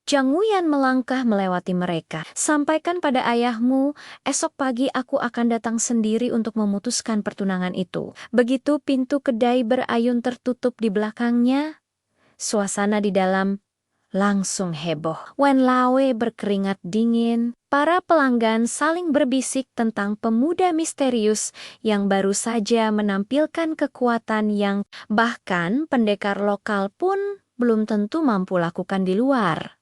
[SPEAKER 2] Jang Wuyan melangkah melewati mereka. Sampaikan pada ayahmu, esok pagi aku akan datang sendiri untuk memutuskan pertunangan itu. Begitu pintu kedai berayun tertutup di belakangnya, suasana di dalam langsung heboh. Wen Lawe berkeringat dingin. Para pelanggan saling berbisik tentang pemuda misterius yang baru saja menampilkan kekuatan yang bahkan pendekar lokal pun belum tentu mampu lakukan di luar.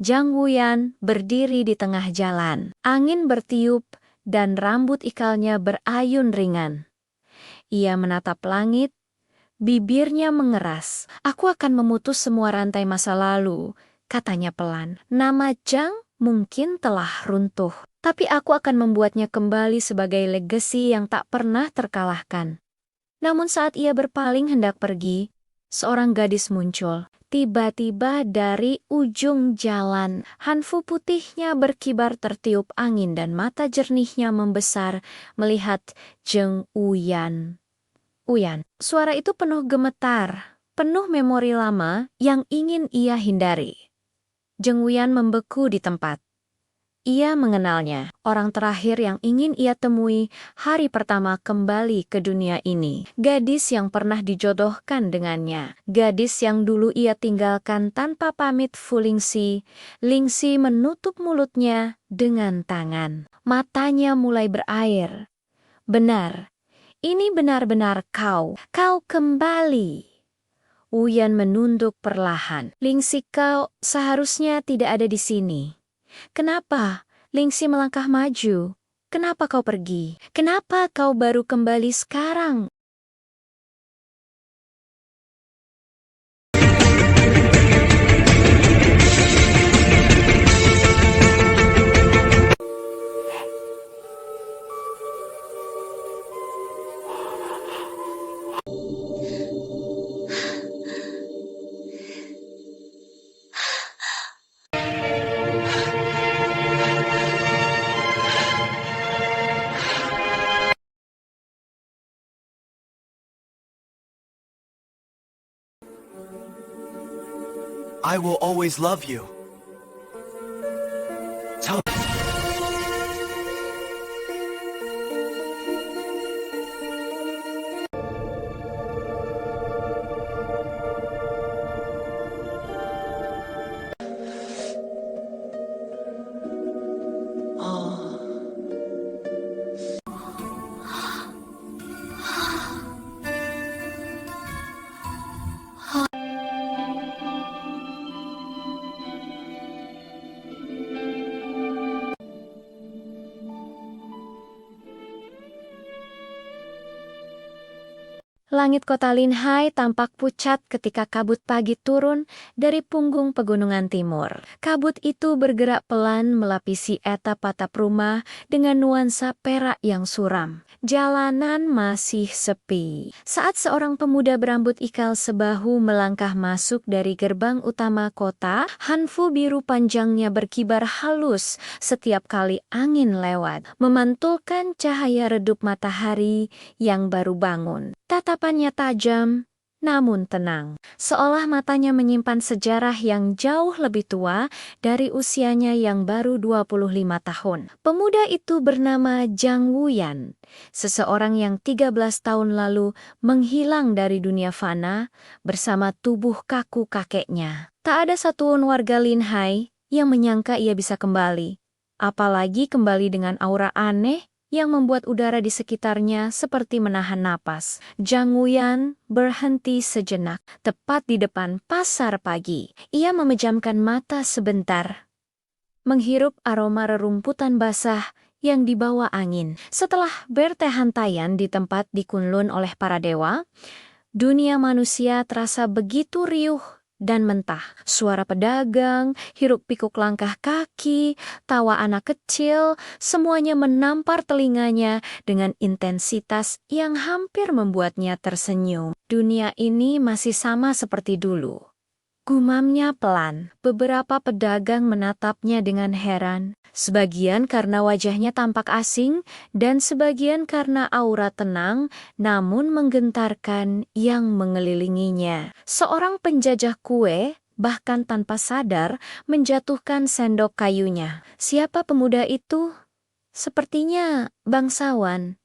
[SPEAKER 2] Jang Wuyan berdiri di tengah jalan. Angin bertiup dan rambut ikalnya berayun ringan. Ia menatap langit. Bibirnya mengeras. Aku akan memutus semua rantai masa lalu, katanya pelan. Nama Jang mungkin telah runtuh, tapi aku akan membuatnya kembali sebagai legasi yang tak pernah terkalahkan. Namun saat ia berpaling hendak pergi, seorang gadis muncul. Tiba-tiba dari ujung jalan, hanfu putihnya berkibar tertiup angin dan mata jernihnya membesar melihat Jang Wuyan. Suara itu penuh gemetar, penuh memori lama yang ingin ia hindari. Jang Wuyan membeku di tempat. Ia mengenalnya, orang terakhir yang ingin ia temui hari pertama kembali ke dunia ini. Gadis yang pernah dijodohkan dengannya. Gadis yang dulu ia tinggalkan tanpa pamit Fu Lingxi. Lingxi menutup mulutnya dengan tangan. Matanya mulai berair. Benar. Ini benar-benar kau kembali. Wuyan menunduk perlahan. Lingxi, kau seharusnya tidak ada di sini. Kenapa? Lingxi melangkah maju. Kenapa kau pergi? Kenapa kau baru kembali sekarang?
[SPEAKER 1] I will always love you. Tell
[SPEAKER 2] Langit kota Linhai tampak pucat ketika kabut pagi turun dari punggung pegunungan timur. Kabut itu bergerak pelan melapisi atap-atap rumah dengan nuansa perak yang suram. Jalanan masih sepi. Saat seorang pemuda berambut ikal sebahu melangkah masuk dari gerbang utama kota, hanfu biru panjangnya berkibar halus setiap kali angin lewat, memantulkan cahaya redup matahari yang baru bangun. Tatapannya tajam, namun tenang, seolah matanya menyimpan sejarah yang jauh lebih tua dari usianya yang baru 25 tahun. Pemuda itu bernama Jang Wuyan, seseorang yang 13 tahun lalu menghilang dari dunia fana bersama tubuh kaku kakeknya. Tak ada satupun warga Linhai yang menyangka ia bisa kembali, apalagi kembali dengan aura aneh yang membuat udara di sekitarnya seperti menahan napas. Jang Wuyan berhenti sejenak, tepat di depan pasar pagi. Ia memejamkan mata sebentar, menghirup aroma rerumputan basah yang dibawa angin. Setelah bertehantaian di tempat di Kunlun oleh para dewa, dunia manusia terasa begitu riuh dan mentah. Suara pedagang, hiruk-pikuk langkah kaki, tawa anak kecil, semuanya menampar telinganya dengan intensitas yang hampir membuatnya tersenyum. Dunia ini masih sama seperti dulu. Gumamnya pelan. Beberapa pedagang menatapnya dengan heran. Sebagian karena wajahnya tampak asing, dan sebagian karena aura tenang namun menggentarkan yang mengelilinginya. Seorang penjajah kue bahkan tanpa sadar menjatuhkan sendok kayunya. Siapa pemuda itu? Sepertinya bangsawan.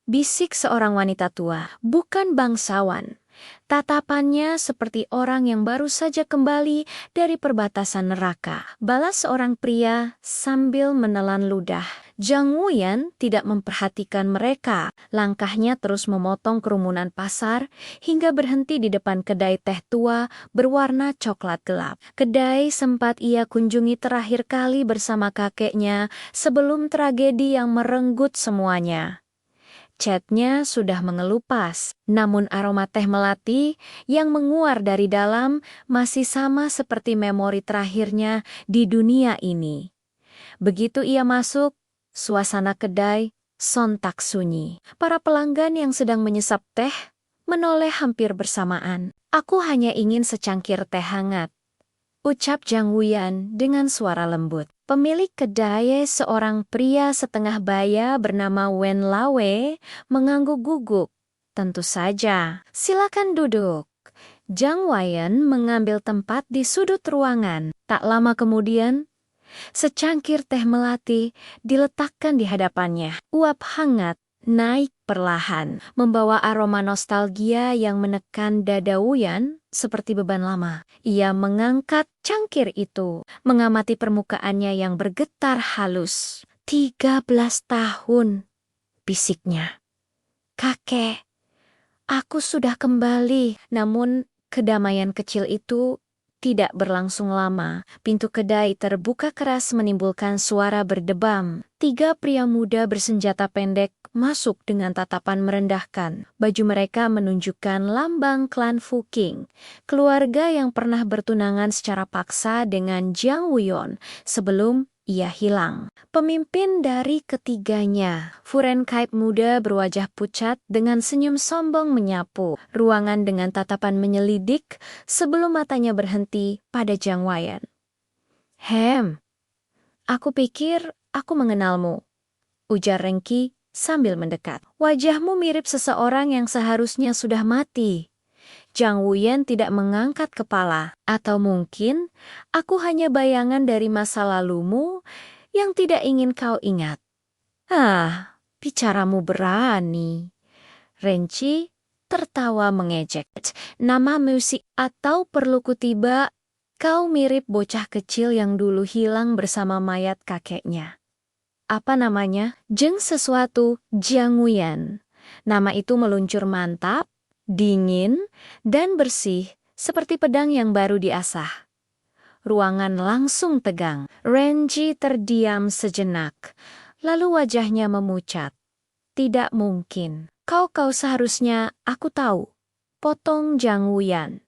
[SPEAKER 2] Bisik seorang wanita tua. Bukan bangsawan. Tatapannya seperti orang yang baru saja kembali dari perbatasan neraka. Balas seorang pria sambil menelan ludah. Jang Wuyan tidak memperhatikan mereka. Langkahnya terus memotong kerumunan pasar hingga berhenti di depan kedai teh tua berwarna coklat gelap. Kedai sempat ia kunjungi terakhir kali bersama kakeknya sebelum tragedi yang merenggut semuanya. Catnya sudah mengelupas, namun aroma teh melati yang menguar dari dalam masih sama seperti memori terakhirnya di dunia ini. Begitu ia masuk, suasana kedai sontak sunyi. Para pelanggan yang sedang menyesap teh menoleh hampir bersamaan. "Aku hanya ingin secangkir teh hangat," ucap Jang Wuyan dengan suara lembut. Pemilik kedai, seorang pria setengah baya bernama Wen Lawe, mengangguk guguk. "Tentu saja, silakan duduk." Jang Wuyan mengambil tempat di sudut ruangan. Tak lama kemudian, secangkir teh melati diletakkan di hadapannya. Uap hangat naik perlahan, membawa aroma nostalgia yang menekan dada Wuyan seperti beban lama. Ia mengangkat cangkir itu, mengamati permukaannya yang bergetar halus. 13 tahun, bisiknya. "Kakek, aku sudah kembali." Namun kedamaian kecil itu tidak berlangsung lama. Pintu kedai terbuka keras menimbulkan suara berdebam. 3 pria muda bersenjata pendek masuk dengan tatapan merendahkan. Baju mereka menunjukkan lambang klan Fuking, keluarga yang pernah bertunangan secara paksa dengan Jang Wuyan sebelum ia hilang. Pemimpin dari ketiganya, Furen Kaip muda berwajah pucat dengan senyum sombong menyapu ruangan dengan tatapan menyelidik sebelum matanya berhenti pada Jang Wuyan. Aku pikir aku mengenalmu," ujar Rengki sambil mendekat. "Wajahmu mirip seseorang yang seharusnya sudah mati." Zhang Wuyan tidak mengangkat kepala. Atau mungkin aku hanya bayangan dari masa lalumu yang tidak ingin kau ingat. Bicaramu berani. Renchi tertawa mengejek. Nama musik atau perlu kutiba, kau mirip bocah kecil yang dulu hilang bersama mayat kakeknya. Apa namanya? Jeng sesuatu Zhang Wuyan. Nama itu meluncur mantap, dingin, dan bersih, seperti pedang yang baru diasah. Ruangan langsung tegang. Renji terdiam sejenak, lalu wajahnya memucat. Tidak mungkin. Kau seharusnya aku tahu. Potong Zhang Wuyan.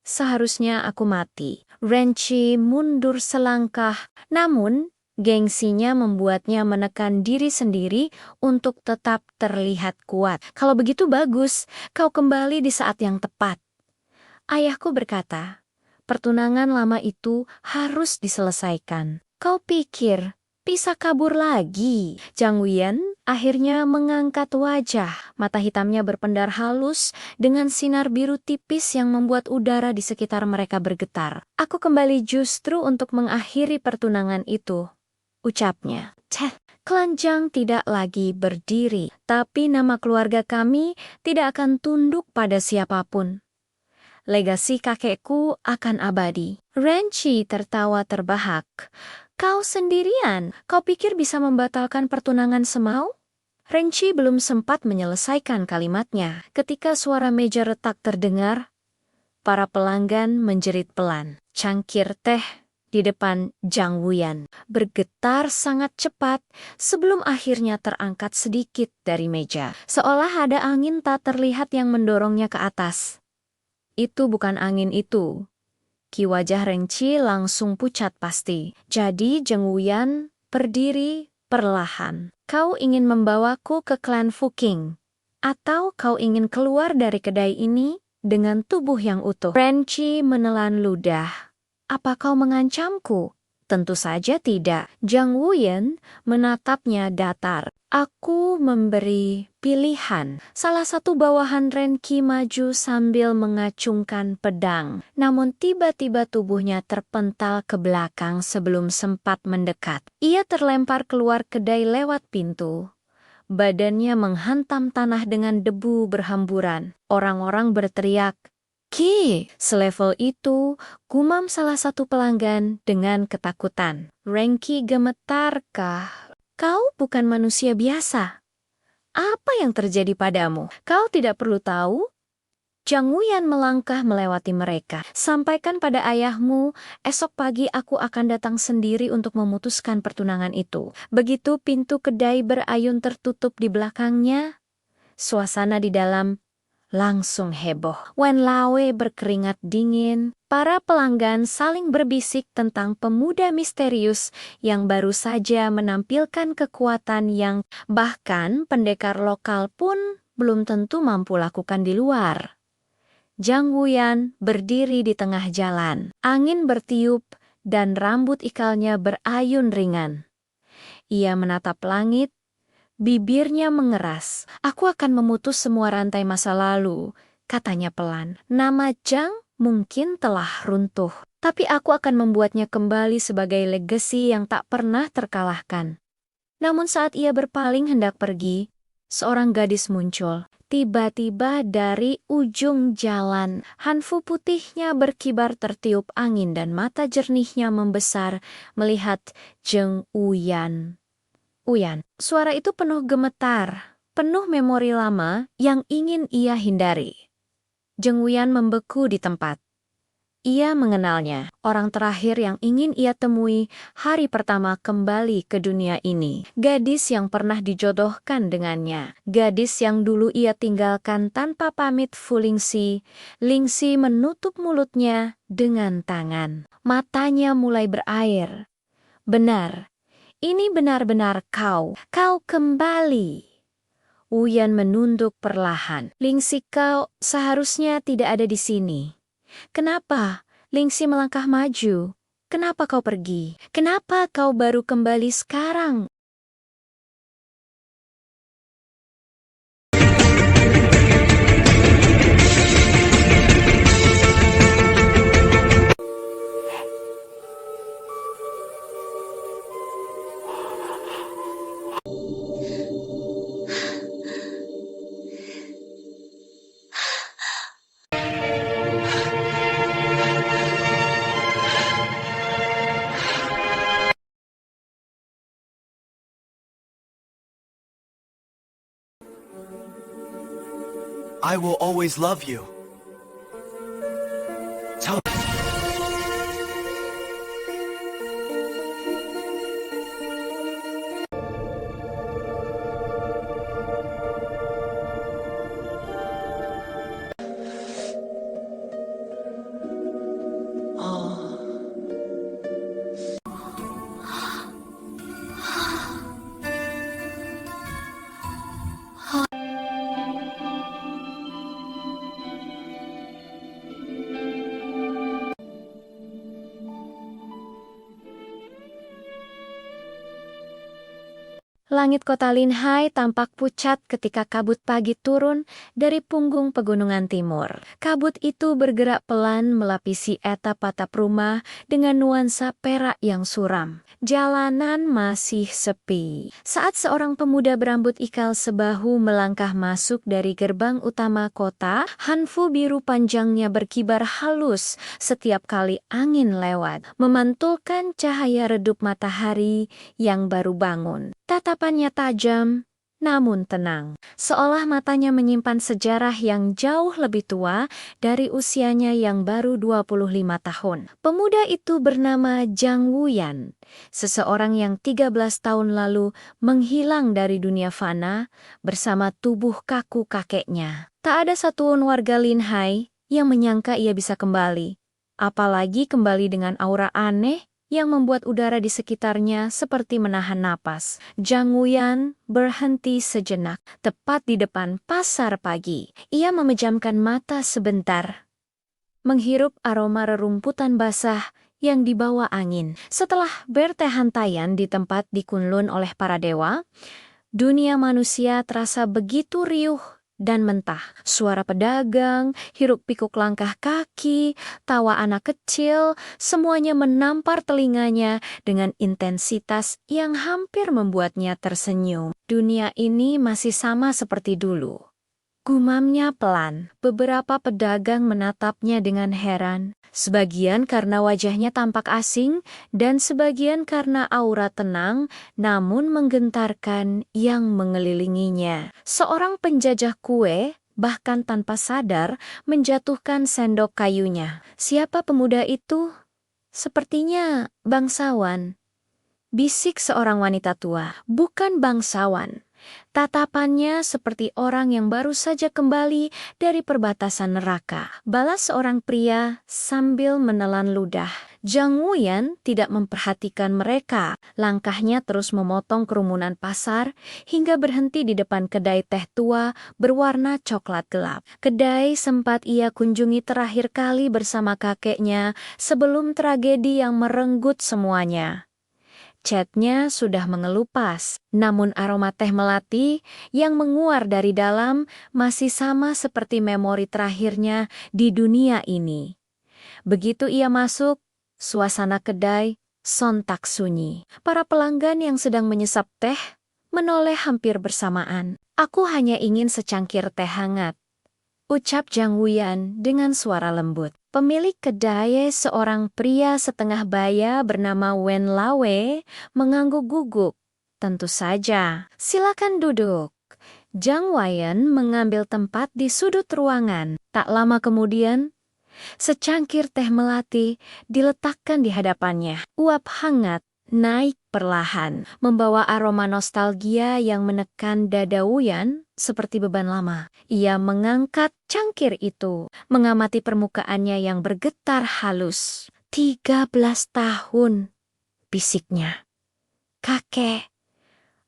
[SPEAKER 2] Seharusnya aku mati. Renchi mundur selangkah, namun gengsinya membuatnya menekan diri sendiri untuk tetap terlihat kuat. Kalau begitu bagus, kau kembali di saat yang tepat. Ayahku berkata, pertunangan lama itu harus diselesaikan. Kau pikir bisa kabur lagi? Zhang Wuyan akhirnya mengangkat wajah. Mata hitamnya berpendar halus dengan sinar biru tipis yang membuat udara di sekitar mereka bergetar. Aku kembali justru untuk mengakhiri pertunangan itu, ucapnya. Klan Zhang tidak lagi berdiri, tapi nama keluarga kami tidak akan tunduk pada siapapun. Legasi kakekku akan abadi. Renchi tertawa terbahak. Kau sendirian, kau pikir bisa membatalkan pertunangan semau? Renchi belum sempat menyelesaikan kalimatnya ketika suara meja retak terdengar. Para pelanggan menjerit pelan. Cangkir teh di depan Zhang Wuyan bergetar sangat cepat sebelum akhirnya terangkat sedikit dari meja. Seolah ada angin tak terlihat yang mendorongnya ke atas. Itu bukan angin itu. Ki wajah Renchi langsung pucat pasti. Jadi Zhang Wuyan berdiri perlahan. Kau ingin membawaku ke klan Fuking? Atau kau ingin keluar dari kedai ini dengan tubuh yang utuh? Renchi menelan ludah. Apa kau mengancamku? Tentu saja tidak. Zhang Wuyan menatapnya datar. Aku memberi pilihan. Salah satu bawahan Renki maju sambil mengacungkan pedang. Namun tiba-tiba tubuhnya terpental ke belakang sebelum sempat mendekat. Ia terlempar keluar kedai lewat pintu. Badannya menghantam tanah dengan debu berhamburan. Orang-orang berteriak, "Ki!" Selevel itu, gumam salah satu pelanggan dengan ketakutan. Renki gemetarkah? Kau bukan manusia biasa. Apa yang terjadi padamu? Kau tidak perlu tahu. Zhang Wuyan melangkah melewati mereka. Sampaikan pada ayahmu, esok pagi aku akan datang sendiri untuk memutuskan pertunangan itu. Begitu pintu kedai berayun tertutup di belakangnya, suasana di dalam langsung heboh. Wen Lawe berkeringat dingin. Para pelanggan saling berbisik tentang pemuda misterius yang baru saja menampilkan kekuatan yang bahkan pendekar lokal pun belum tentu mampu lakukan di luar. Zhang Wuyan berdiri di tengah jalan. Angin bertiup dan rambut ikalnya berayun ringan. Ia menatap langit. Bibirnya mengeras. Aku akan memutus semua rantai masa lalu, katanya pelan. Nama Zhang mungkin telah runtuh, tapi aku akan membuatnya kembali sebagai legasi yang tak pernah terkalahkan. Namun saat ia berpaling hendak pergi, seorang gadis muncul. Tiba-tiba dari ujung jalan, hanfu putihnya berkibar tertiup angin dan mata jernihnya membesar melihat Zhang Wuyan. Suara itu penuh gemetar, penuh memori lama yang ingin ia hindari. Zhang Wuyan membeku di tempat. Ia mengenalnya, orang terakhir yang ingin ia temui hari pertama kembali ke dunia ini. Gadis yang pernah dijodohkan dengannya. Gadis yang dulu ia tinggalkan tanpa pamit Fu Lingxi. Lingxi menutup mulutnya dengan tangan. Matanya mulai berair. Benar. Ini benar-benar kau kembali. Wuyan menunduk perlahan. Lingxi, kau seharusnya tidak ada di sini. Kenapa? Lingxi melangkah maju. Kenapa kau pergi? Kenapa kau baru kembali sekarang?
[SPEAKER 1] I will always love you. Tell
[SPEAKER 2] Langit kota Linhai tampak pucat ketika kabut pagi turun dari punggung pegunungan timur. Kabut itu bergerak pelan melapisi atap-atap rumah dengan nuansa perak yang suram. Jalanan masih sepi. Saat seorang pemuda berambut ikal sebahu melangkah masuk dari gerbang utama kota, hanfu biru panjangnya berkibar halus setiap kali angin lewat, memantulkan cahaya redup matahari yang baru bangun. Tatapannya tajam, namun tenang, seolah matanya menyimpan sejarah yang jauh lebih tua dari usianya yang baru 25 tahun. Pemuda itu bernama Jang Wuyan, seseorang yang 13 tahun lalu menghilang dari dunia fana bersama tubuh kaku kakeknya. Tak ada satupun warga Linhai yang menyangka ia bisa kembali, apalagi kembali dengan aura aneh yang membuat udara di sekitarnya seperti menahan napas. Jang Wuyan berhenti sejenak, tepat di depan pasar pagi. Ia memejamkan mata sebentar, menghirup aroma rerumputan basah yang dibawa angin. Setelah bertehantaian di tempat di Kunlun oleh para dewa, dunia manusia terasa begitu riuh dan mentah. Suara pedagang, hiruk-pikuk langkah kaki, tawa anak kecil, semuanya menampar telinganya dengan intensitas yang hampir membuatnya tersenyum. Dunia ini masih sama seperti dulu. Gumamnya pelan. Beberapa pedagang menatapnya dengan heran. Sebagian karena wajahnya tampak asing, dan sebagian karena aura tenang namun menggentarkan yang mengelilinginya. Seorang penjajah kue bahkan tanpa sadar menjatuhkan sendok kayunya. Siapa pemuda itu? Sepertinya bangsawan. Bisik seorang wanita tua. Bukan bangsawan. Tatapannya seperti orang yang baru saja kembali dari perbatasan neraka. Balas seorang pria sambil menelan ludah. Jang Wuyan tidak memperhatikan mereka. Langkahnya terus memotong kerumunan pasar hingga berhenti di depan kedai teh tua berwarna coklat gelap. Kedai sempat ia kunjungi terakhir kali bersama kakeknya sebelum tragedi yang merenggut semuanya. Catnya sudah mengelupas, namun aroma teh melati yang menguar dari dalam masih sama seperti memori terakhirnya di dunia ini. Begitu ia masuk, suasana kedai sontak sunyi. Para pelanggan yang sedang menyesap teh menoleh hampir bersamaan. "Aku hanya ingin secangkir teh hangat," ucap Jang Wuyan dengan suara lembut. Pemilik kedai, seorang pria setengah baya bernama Wen Lawe, mengangguk gugup. "Tentu saja, silakan duduk." Jang Wuyan mengambil tempat di sudut ruangan. Tak lama kemudian, secangkir teh melati diletakkan di hadapannya. Uap hangat naik perlahan, membawa aroma nostalgia yang menekan dada Wuyan seperti beban lama. Ia mengangkat cangkir itu, mengamati permukaannya yang bergetar halus. 13 tahun, bisiknya. "Kakek,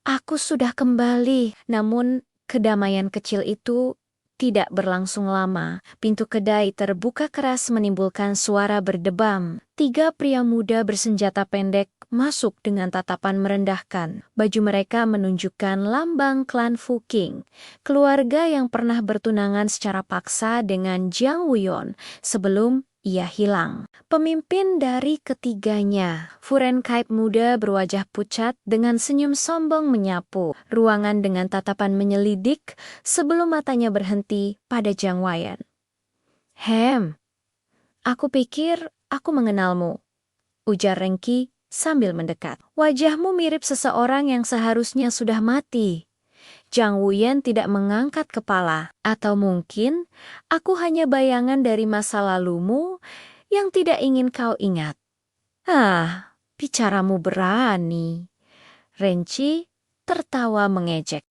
[SPEAKER 2] aku sudah kembali." Namun, kedamaian kecil itu tidak berlangsung lama. Pintu kedai terbuka keras menimbulkan suara berdebam. 3 pria muda bersenjata pendek masuk dengan tatapan merendahkan. Baju mereka menunjukkan lambang klan Fuking, keluarga yang pernah bertunangan secara paksa dengan Jang Wuyan sebelum ia hilang. Pemimpin dari ketiganya, Furen Kaip muda berwajah pucat dengan senyum sombong menyapu ruangan dengan tatapan menyelidik sebelum matanya berhenti pada Jang Wuyan. Aku pikir aku mengenalmu," ujar Rengki sambil mendekat. "Wajahmu mirip seseorang yang seharusnya sudah mati." Zhang Wuyan tidak mengangkat kepala. Atau mungkin aku hanya bayangan dari masa lalumu yang tidak ingin kau ingat. Bicaramu berani. Renchi tertawa mengejek.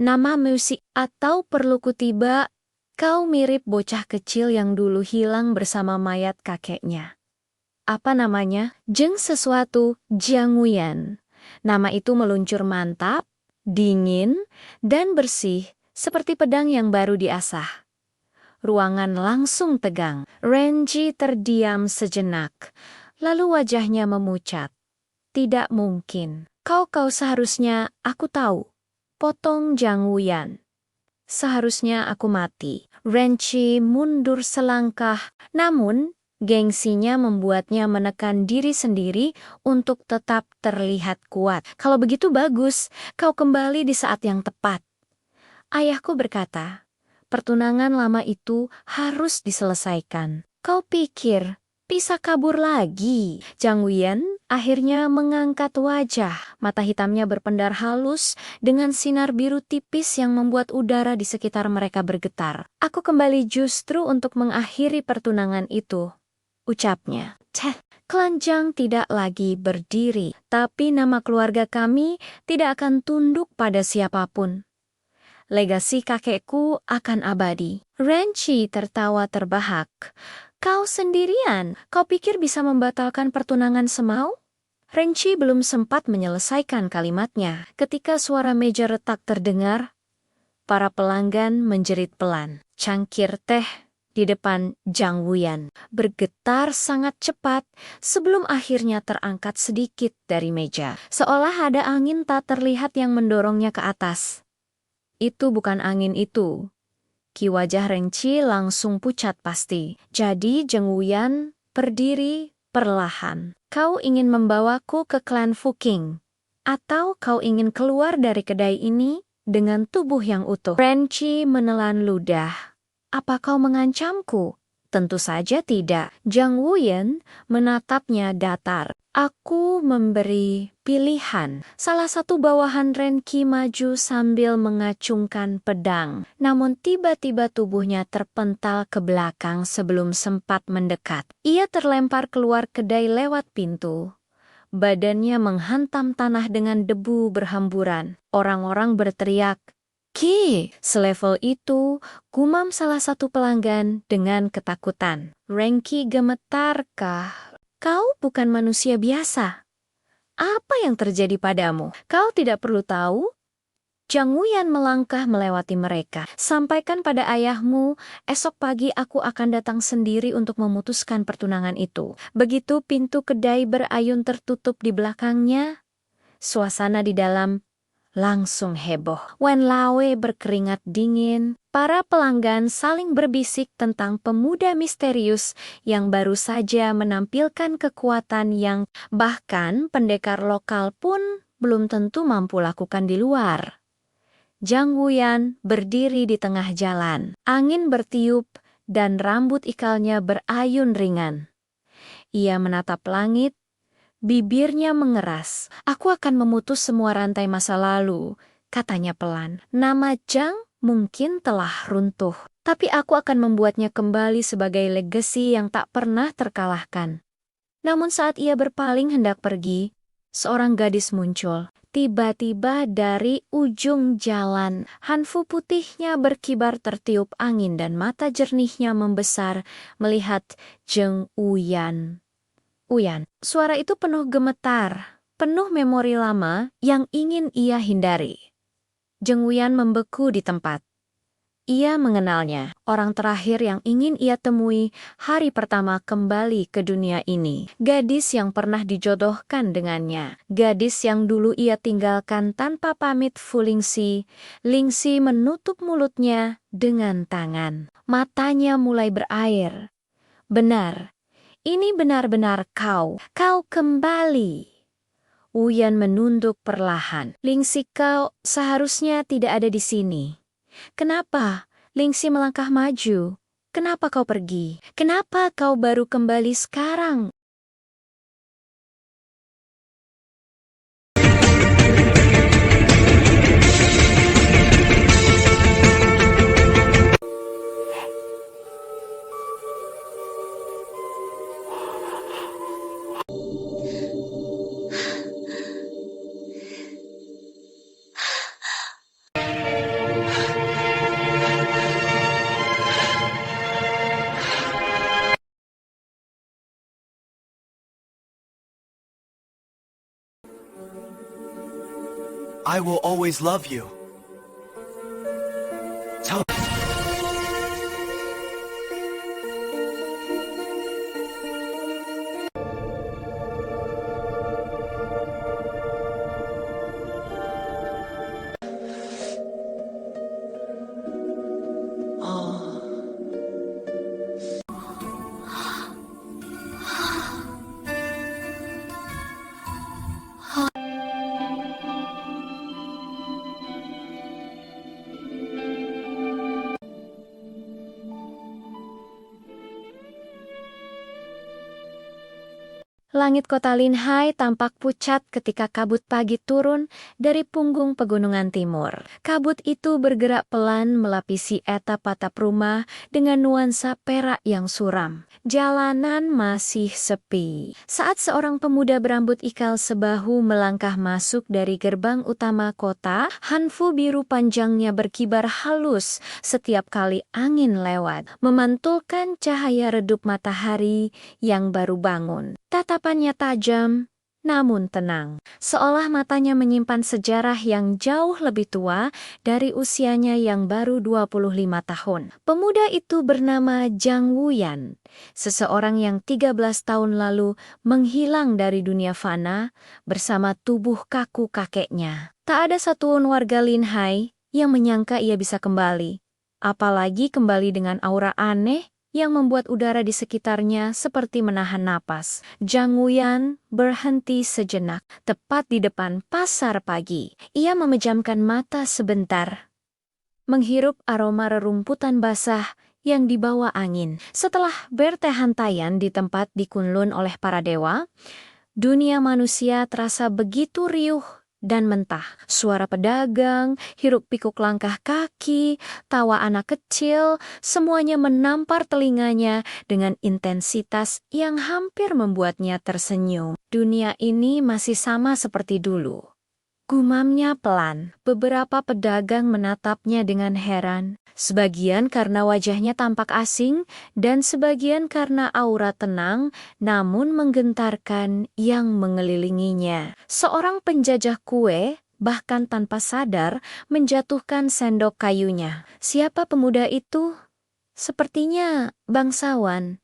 [SPEAKER 2] Nama musik atau perlu kutiba, kau mirip bocah kecil yang dulu hilang bersama mayat kakeknya. Apa namanya? Jeng sesuatu Zhang Wuyan. Nama itu meluncur mantap, dingin, dan bersih, seperti pedang yang baru diasah. Ruangan langsung tegang. Renji terdiam sejenak, lalu wajahnya memucat. Tidak mungkin. Kau seharusnya aku tahu. Potong Zhang Wuyan. Seharusnya aku mati. Renchi mundur selangkah, namun gengsinya membuatnya menekan diri sendiri untuk tetap terlihat kuat. Kalau begitu bagus, kau kembali di saat yang tepat. Ayahku berkata, pertunangan lama itu harus diselesaikan. Kau pikir bisa kabur lagi? Zhang Wuyan akhirnya mengangkat wajah. Mata hitamnya berpendar halus dengan sinar biru tipis yang membuat udara di sekitar mereka bergetar. Aku kembali justru untuk mengakhiri pertunangan itu, ucapnya. Klan Zhang tidak lagi berdiri, tapi nama keluarga kami tidak akan tunduk pada siapapun. Legasi kakekku akan abadi. Renchi tertawa terbahak. Kau sendirian? Kau pikir bisa membatalkan pertunangan semau? Renchi belum sempat menyelesaikan kalimatnya ketika suara meja retak terdengar. Para pelanggan menjerit pelan. Cangkir teh di depan Zhang Wuyan bergetar sangat cepat sebelum akhirnya terangkat sedikit dari meja. Seolah ada angin tak terlihat yang mendorongnya ke atas. Itu bukan angin itu. Ki wajah Renchi langsung pucat pasti. Jadi Zhang Wuyan berdiri perlahan. Kau ingin membawaku ke klan Fuking? Atau kau ingin keluar dari kedai ini dengan tubuh yang utuh? Renchi menelan ludah. Apa kau mengancamku? Tentu saja tidak. Zhang Wuyan menatapnya datar. Aku memberi pilihan. Salah satu bawahan Renki maju sambil mengacungkan pedang. Namun tiba-tiba tubuhnya terpental ke belakang sebelum sempat mendekat. Ia terlempar keluar kedai lewat pintu. Badannya menghantam tanah dengan debu berhamburan. Orang-orang berteriak, "Ki!" Selevel itu, gumam salah satu pelanggan dengan ketakutan. Renki gemetarkah? Kau bukan manusia biasa. Apa yang terjadi padamu? Kau tidak perlu tahu. Zhang Wuyan melangkah melewati mereka. Sampaikan pada ayahmu, esok pagi aku akan datang sendiri untuk memutuskan pertunangan itu. Begitu pintu kedai berayun tertutup di belakangnya, suasana di dalam langsung heboh. Wen Lawe berkeringat dingin. Para pelanggan saling berbisik tentang pemuda misterius yang baru saja menampilkan kekuatan yang bahkan pendekar lokal pun belum tentu mampu lakukan di luar. Zhang Wuyan berdiri di tengah jalan. Angin bertiup dan rambut ikalnya berayun ringan. Ia menatap langit. Bibirnya mengeras. Aku akan memutus semua rantai masa lalu, katanya pelan. Nama Zhang mungkin telah runtuh, tapi aku akan membuatnya kembali sebagai legasi yang tak pernah terkalahkan. Namun saat ia berpaling hendak pergi, seorang gadis muncul. Tiba-tiba dari ujung jalan, hanfu putihnya berkibar tertiup angin dan mata jernihnya membesar melihat Zhang Wuyan. Suara itu penuh gemetar, penuh memori lama yang ingin ia hindari. Zhang Wuyan membeku di tempat. Ia mengenalnya, orang terakhir yang ingin ia temui hari pertama kembali ke dunia ini. Gadis yang pernah dijodohkan dengannya. Gadis yang dulu ia tinggalkan tanpa pamit Fu Lingxi. Lingxi menutup mulutnya dengan tangan. Matanya mulai berair. Benar. Ini benar-benar kau kembali. Wuyan menunduk perlahan. Lingxi, kau seharusnya tidak ada di sini. Kenapa? Lingxi melangkah maju. Kenapa kau pergi? Kenapa kau baru kembali sekarang?
[SPEAKER 1] I will always love you. Tell
[SPEAKER 2] Langit kota Linhai tampak pucat ketika kabut pagi turun dari punggung pegunungan timur. Kabut itu bergerak pelan melapisi atap-atap rumah dengan nuansa perak yang suram. Jalanan masih sepi. Saat seorang pemuda berambut ikal sebahu melangkah masuk dari gerbang utama kota, hanfu biru panjangnya berkibar halus setiap kali angin lewat, memantulkan cahaya redup matahari yang baru bangun. Tatapannya tajam, namun tenang, seolah matanya menyimpan sejarah yang jauh lebih tua dari usianya yang baru 25 tahun. Pemuda itu bernama Jang Wuyan, seseorang yang 13 tahun lalu menghilang dari dunia fana bersama tubuh kaku kakeknya. Tak ada satupun warga Linhai yang menyangka ia bisa kembali, apalagi kembali dengan aura aneh yang membuat udara di sekitarnya seperti menahan napas. Jang Wuyan berhenti sejenak, tepat di depan pasar pagi. Ia memejamkan mata sebentar, menghirup aroma rerumputan basah yang dibawa angin. Setelah bertehantaian di tempat di Kunlun oleh para dewa, dunia manusia terasa begitu riuh dan mentah. Suara pedagang, hiruk-pikuk langkah kaki, tawa anak kecil, semuanya menampar telinganya dengan intensitas yang hampir membuatnya tersenyum. Dunia ini masih sama seperti dulu. Gumamnya pelan. Beberapa pedagang menatapnya dengan heran. Sebagian karena wajahnya tampak asing, dan sebagian karena aura tenang namun menggentarkan yang mengelilinginya. Seorang penjajah kue bahkan tanpa sadar menjatuhkan sendok kayunya. Siapa pemuda itu? Sepertinya bangsawan.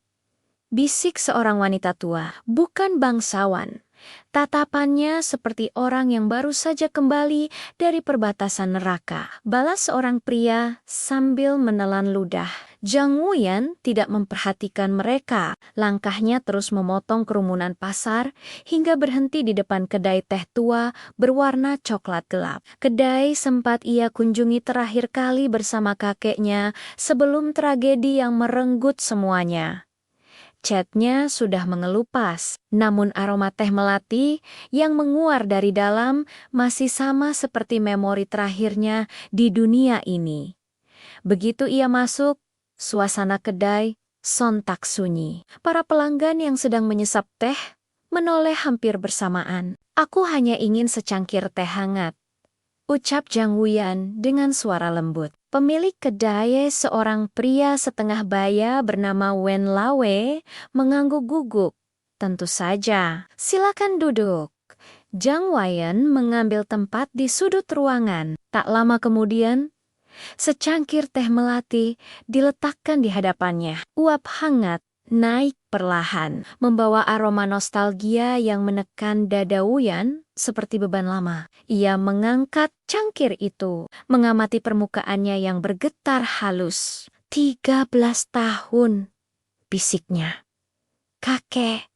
[SPEAKER 2] Bisik seorang wanita tua. Bukan bangsawan. Tatapannya seperti orang yang baru saja kembali dari perbatasan neraka. Balas seorang pria sambil menelan ludah. Jang Wuyan tidak memperhatikan mereka. Langkahnya terus memotong kerumunan pasar hingga berhenti di depan kedai teh tua berwarna coklat gelap. Kedai sempat ia kunjungi terakhir kali bersama kakeknya sebelum tragedi yang merenggut semuanya. Catnya sudah mengelupas, namun aroma teh melati yang menguar dari dalam masih sama seperti memori terakhirnya di dunia ini. Begitu ia masuk, suasana kedai sontak sunyi. Para pelanggan yang sedang menyesap teh menoleh hampir bersamaan. "Aku hanya ingin secangkir teh hangat," ucap Jang Wuyan dengan suara lembut. Pemilik kedai, seorang pria setengah baya bernama Wen Lawe, mengangguk gugup. "Tentu saja, silakan duduk." Jang Wuyan mengambil tempat di sudut ruangan. Tak lama kemudian, secangkir teh melati diletakkan di hadapannya. Uap hangat naik perlahan, membawa aroma nostalgia yang menekan dada Wuyan seperti beban lama. Ia mengangkat cangkir itu, mengamati permukaannya yang bergetar halus. 13 tahun, bisiknya. "Kakek,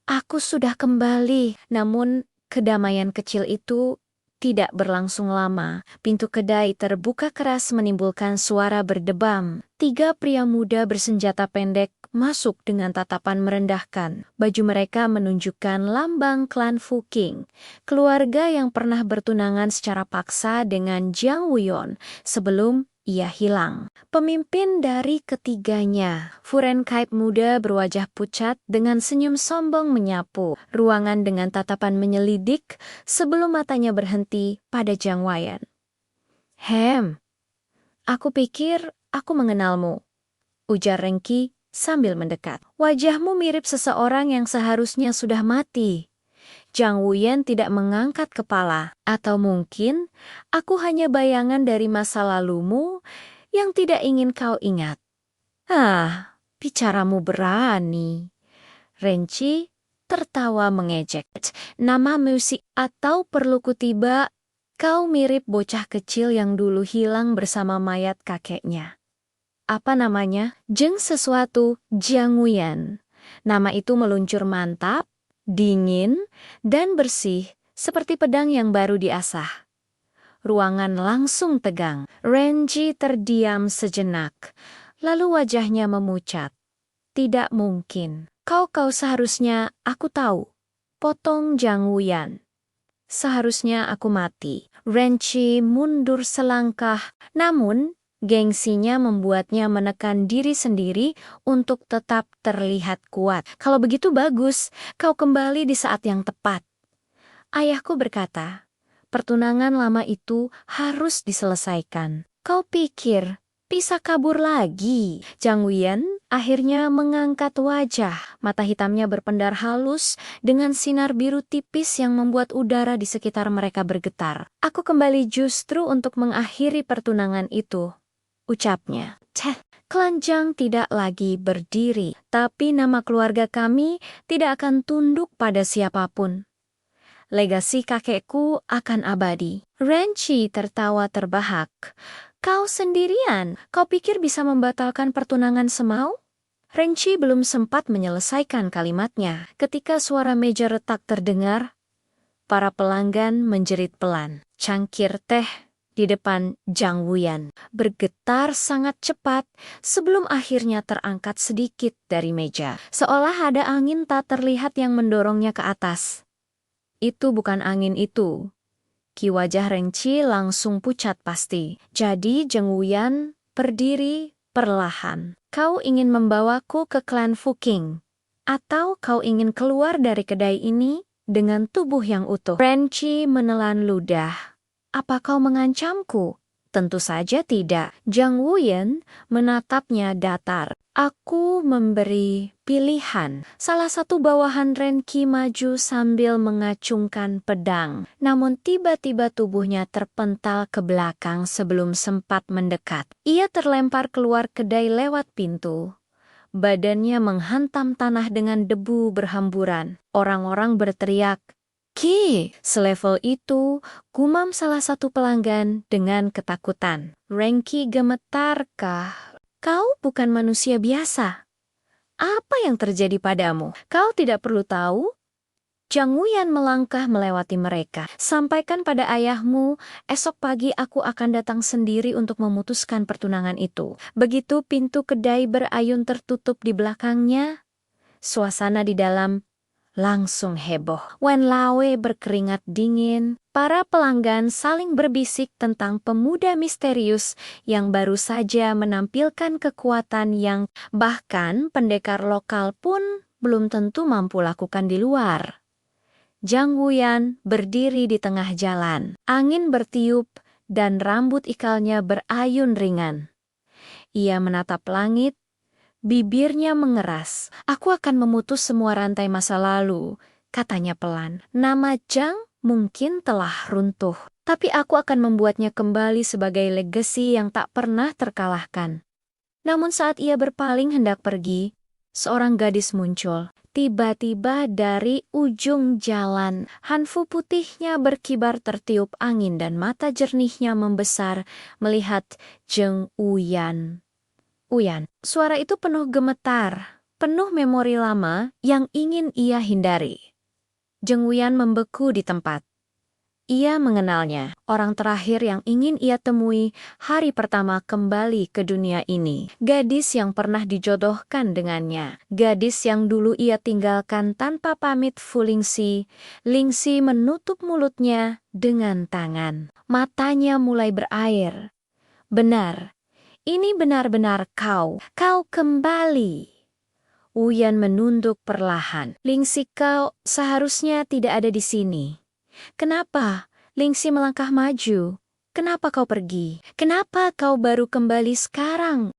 [SPEAKER 2] aku sudah kembali." Namun kedamaian kecil itu tidak berlangsung lama. Pintu kedai terbuka keras menimbulkan suara berdebam. 3 pria muda bersenjata pendek masuk dengan tatapan merendahkan. Baju mereka menunjukkan lambang klan Fuking, keluarga yang pernah bertunangan secara paksa dengan Jang Wuyan sebelum ia hilang. Pemimpin dari ketiganya, Furen Kaip muda berwajah pucat dengan senyum sombong menyapu ruangan dengan tatapan menyelidik sebelum matanya berhenti pada Jang Wuyan. Aku pikir aku mengenalmu," ujar Rengki sambil mendekat. "Wajahmu mirip seseorang yang seharusnya sudah mati." Jang Wuyan tidak mengangkat kepala. Atau mungkin aku hanya bayangan dari masa lalumu yang tidak ingin kau ingat. Bicaramu berani. Renchi tertawa mengejek. Nama musik atau perlu kutiba, kau mirip bocah kecil yang dulu hilang bersama mayat kakeknya. Apa namanya? Jeng sesuatu Jiang Wuyan. Nama itu meluncur mantap, dingin, dan bersih, seperti pedang yang baru diasah. Ruangan langsung tegang. Renji terdiam sejenak, lalu wajahnya memucat. Tidak mungkin. Kau seharusnya aku tahu. Potong Jang Wuyan. Seharusnya aku mati. Renchi mundur selangkah, namun gengsinya membuatnya menekan diri sendiri untuk tetap terlihat kuat. Kalau begitu bagus, kau kembali di saat yang tepat. Ayahku berkata, pertunangan lama itu harus diselesaikan. Kau pikir bisa kabur lagi? Jang Wuyan akhirnya mengangkat wajah. Mata hitamnya berpendar halus dengan sinar biru tipis yang membuat udara di sekitar mereka bergetar. Aku kembali justru untuk mengakhiri pertunangan itu, ucapnya. Klan Jang tidak lagi berdiri, tapi nama keluarga kami tidak akan tunduk pada siapapun. Legasi kakekku akan abadi. Renchi tertawa terbahak. Kau sendirian? Kau pikir bisa membatalkan pertunangan semau? Renchi belum sempat menyelesaikan kalimatnya ketika suara meja retak terdengar. Para pelanggan menjerit pelan. Cangkir teh di depan Jang Wuyan bergetar sangat cepat sebelum akhirnya terangkat sedikit dari meja. Seolah ada angin tak terlihat yang mendorongnya ke atas. Itu bukan angin itu. Ki wajah Renchi langsung pucat pasti. Jadi Jang Wuyan berdiri perlahan. Kau ingin membawaku ke klan Fuking? Atau kau ingin keluar dari kedai ini dengan tubuh yang utuh? Renchi menelan ludah. Apa kau mengancamku? Tentu saja tidak. Jang Wuyan menatapnya datar. Aku memberi pilihan. Salah satu bawahan Renki maju sambil mengacungkan pedang. Namun tiba-tiba tubuhnya terpental ke belakang sebelum sempat mendekat. Ia terlempar keluar kedai lewat pintu. Badannya menghantam tanah dengan debu berhamburan. Orang-orang berteriak, "Ki!" Selevel itu, gumam salah satu pelanggan dengan ketakutan. Renki gemetarkah? Kau bukan manusia biasa. Apa yang terjadi padamu? Kau tidak perlu tahu. Jang Wuyan melangkah melewati mereka. Sampaikan pada ayahmu, esok pagi aku akan datang sendiri untuk memutuskan pertunangan itu. Begitu pintu kedai berayun tertutup di belakangnya, suasana di dalam langsung heboh. Wen Lawe berkeringat dingin. Para pelanggan saling berbisik tentang pemuda misterius yang baru saja menampilkan kekuatan yang bahkan pendekar lokal pun belum tentu mampu lakukan di luar. Jang Wuyan berdiri di tengah jalan. Angin bertiup dan rambut ikalnya berayun ringan. Ia menatap langit. Bibirnya mengeras. Aku akan memutus semua rantai masa lalu, katanya pelan. Nama Jang mungkin telah runtuh, tapi aku akan membuatnya kembali sebagai legasi yang tak pernah terkalahkan. Namun saat ia berpaling hendak pergi, seorang gadis muncul. Tiba-tiba dari ujung jalan, hanfu putihnya berkibar tertiup angin dan mata jernihnya membesar melihat Jang Wuyan. Suara itu penuh gemetar, penuh memori lama yang ingin ia hindari. Jang Wuyan membeku di tempat. Ia mengenalnya, orang terakhir yang ingin ia temui hari pertama kembali ke dunia ini. Gadis yang pernah dijodohkan dengannya. Gadis yang dulu ia tinggalkan tanpa pamit Fu Lingxi. Lingxi menutup mulutnya dengan tangan. Matanya mulai berair. Benar. Ini benar-benar kau kembali. Wuyan menunduk perlahan. Lingxi, kau seharusnya tidak ada di sini. Kenapa? Lingxi melangkah maju. Kenapa kau pergi? Kenapa kau baru kembali sekarang?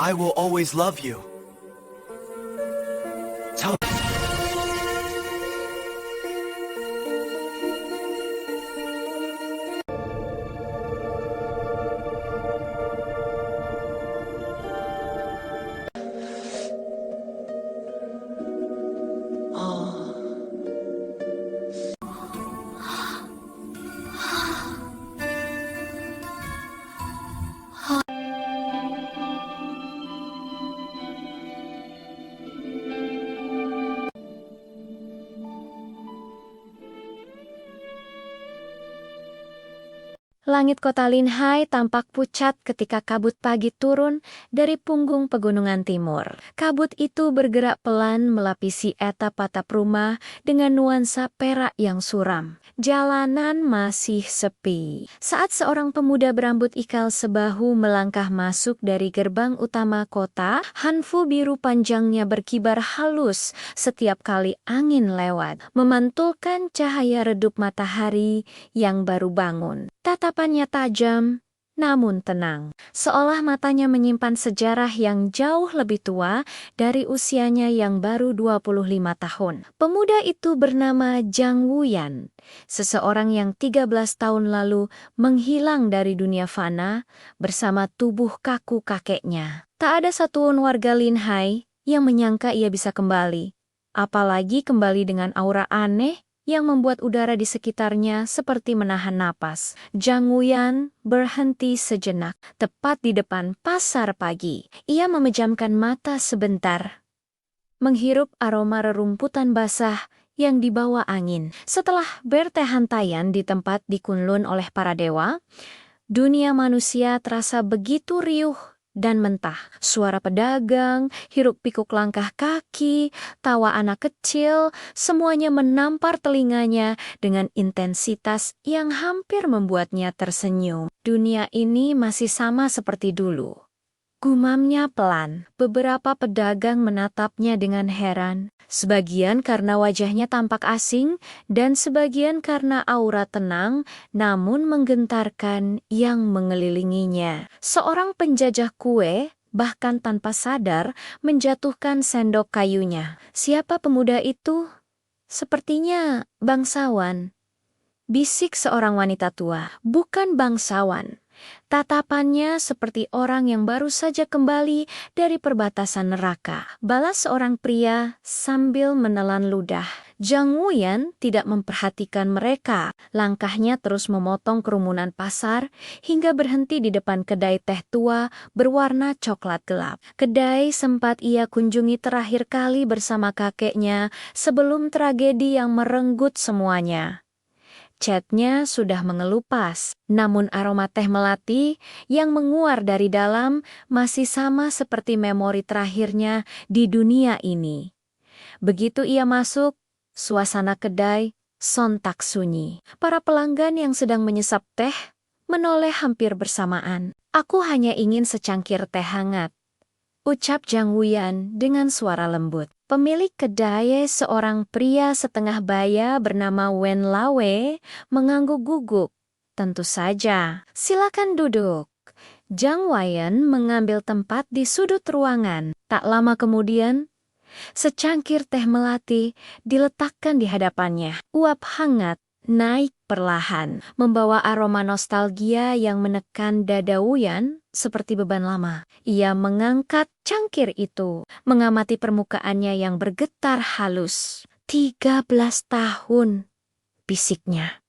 [SPEAKER 1] I will always love you. Tell
[SPEAKER 2] Langit kota Linhai tampak pucat ketika kabut pagi turun dari punggung pegunungan timur. Kabut itu bergerak pelan melapisi atap-atap rumah dengan nuansa perak yang suram. Jalanan masih sepi. Saat seorang pemuda berambut ikal sebahu melangkah masuk dari gerbang utama kota, hanfu biru panjangnya berkibar halus setiap kali angin lewat, memantulkan cahaya redup matahari yang baru bangun. Tatapannya tajam, namun tenang, seolah matanya menyimpan sejarah yang jauh lebih tua dari usianya yang baru 25 tahun. Pemuda itu bernama Jang Wuyan, seseorang yang 13 tahun lalu menghilang dari dunia fana bersama tubuh kaku kakeknya. Tak ada satupun warga Linhai yang menyangka ia bisa kembali, apalagi kembali dengan aura aneh yang membuat udara di sekitarnya seperti menahan napas. Jang Wuyan berhenti sejenak, tepat di depan pasar pagi. Ia memejamkan mata sebentar, menghirup aroma rerumputan basah yang dibawa angin. Setelah bertehantaian di tempat di Kunlun oleh para dewa, dunia manusia terasa begitu riuh dan mentah. Suara pedagang, hiruk-pikuk langkah kaki, tawa anak kecil, semuanya menampar telinganya dengan intensitas yang hampir membuatnya tersenyum. Dunia ini masih sama seperti dulu. Gumamnya pelan. Beberapa pedagang menatapnya dengan heran. Sebagian karena wajahnya tampak asing, dan sebagian karena aura tenang namun menggentarkan yang mengelilinginya. Seorang penjajah kue bahkan tanpa sadar menjatuhkan sendok kayunya. Siapa pemuda itu? Sepertinya bangsawan. Bisik seorang wanita tua. Bukan bangsawan. Tatapannya seperti orang yang baru saja kembali dari perbatasan neraka. Balas seorang pria sambil menelan ludah. Jang Wuyan tidak memperhatikan mereka. Langkahnya terus memotong kerumunan pasar hingga berhenti di depan kedai teh tua berwarna coklat gelap. Kedai sempat ia kunjungi terakhir kali bersama kakeknya sebelum tragedi yang merenggut semuanya. Catnya sudah mengelupas, namun aroma teh melati yang menguar dari dalam masih sama seperti memori terakhirnya di dunia ini. Begitu ia masuk, suasana kedai sontak sunyi. Para pelanggan yang sedang menyesap teh menoleh hampir bersamaan. "Aku hanya ingin secangkir teh hangat," ucap Jang Wuyan dengan suara lembut. Pemilik kedai, seorang pria setengah baya bernama Wen Lawe, mengangguk gugup. "Tentu saja, silakan duduk." Jang Wuyan mengambil tempat di sudut ruangan. Tak lama kemudian, secangkir teh melati diletakkan di hadapannya. Uap hangat naik perlahan, membawa aroma nostalgia yang menekan dada Wuyan seperti beban lama. Ia mengangkat cangkir itu, mengamati permukaannya yang bergetar halus. 13 tahun, bisiknya.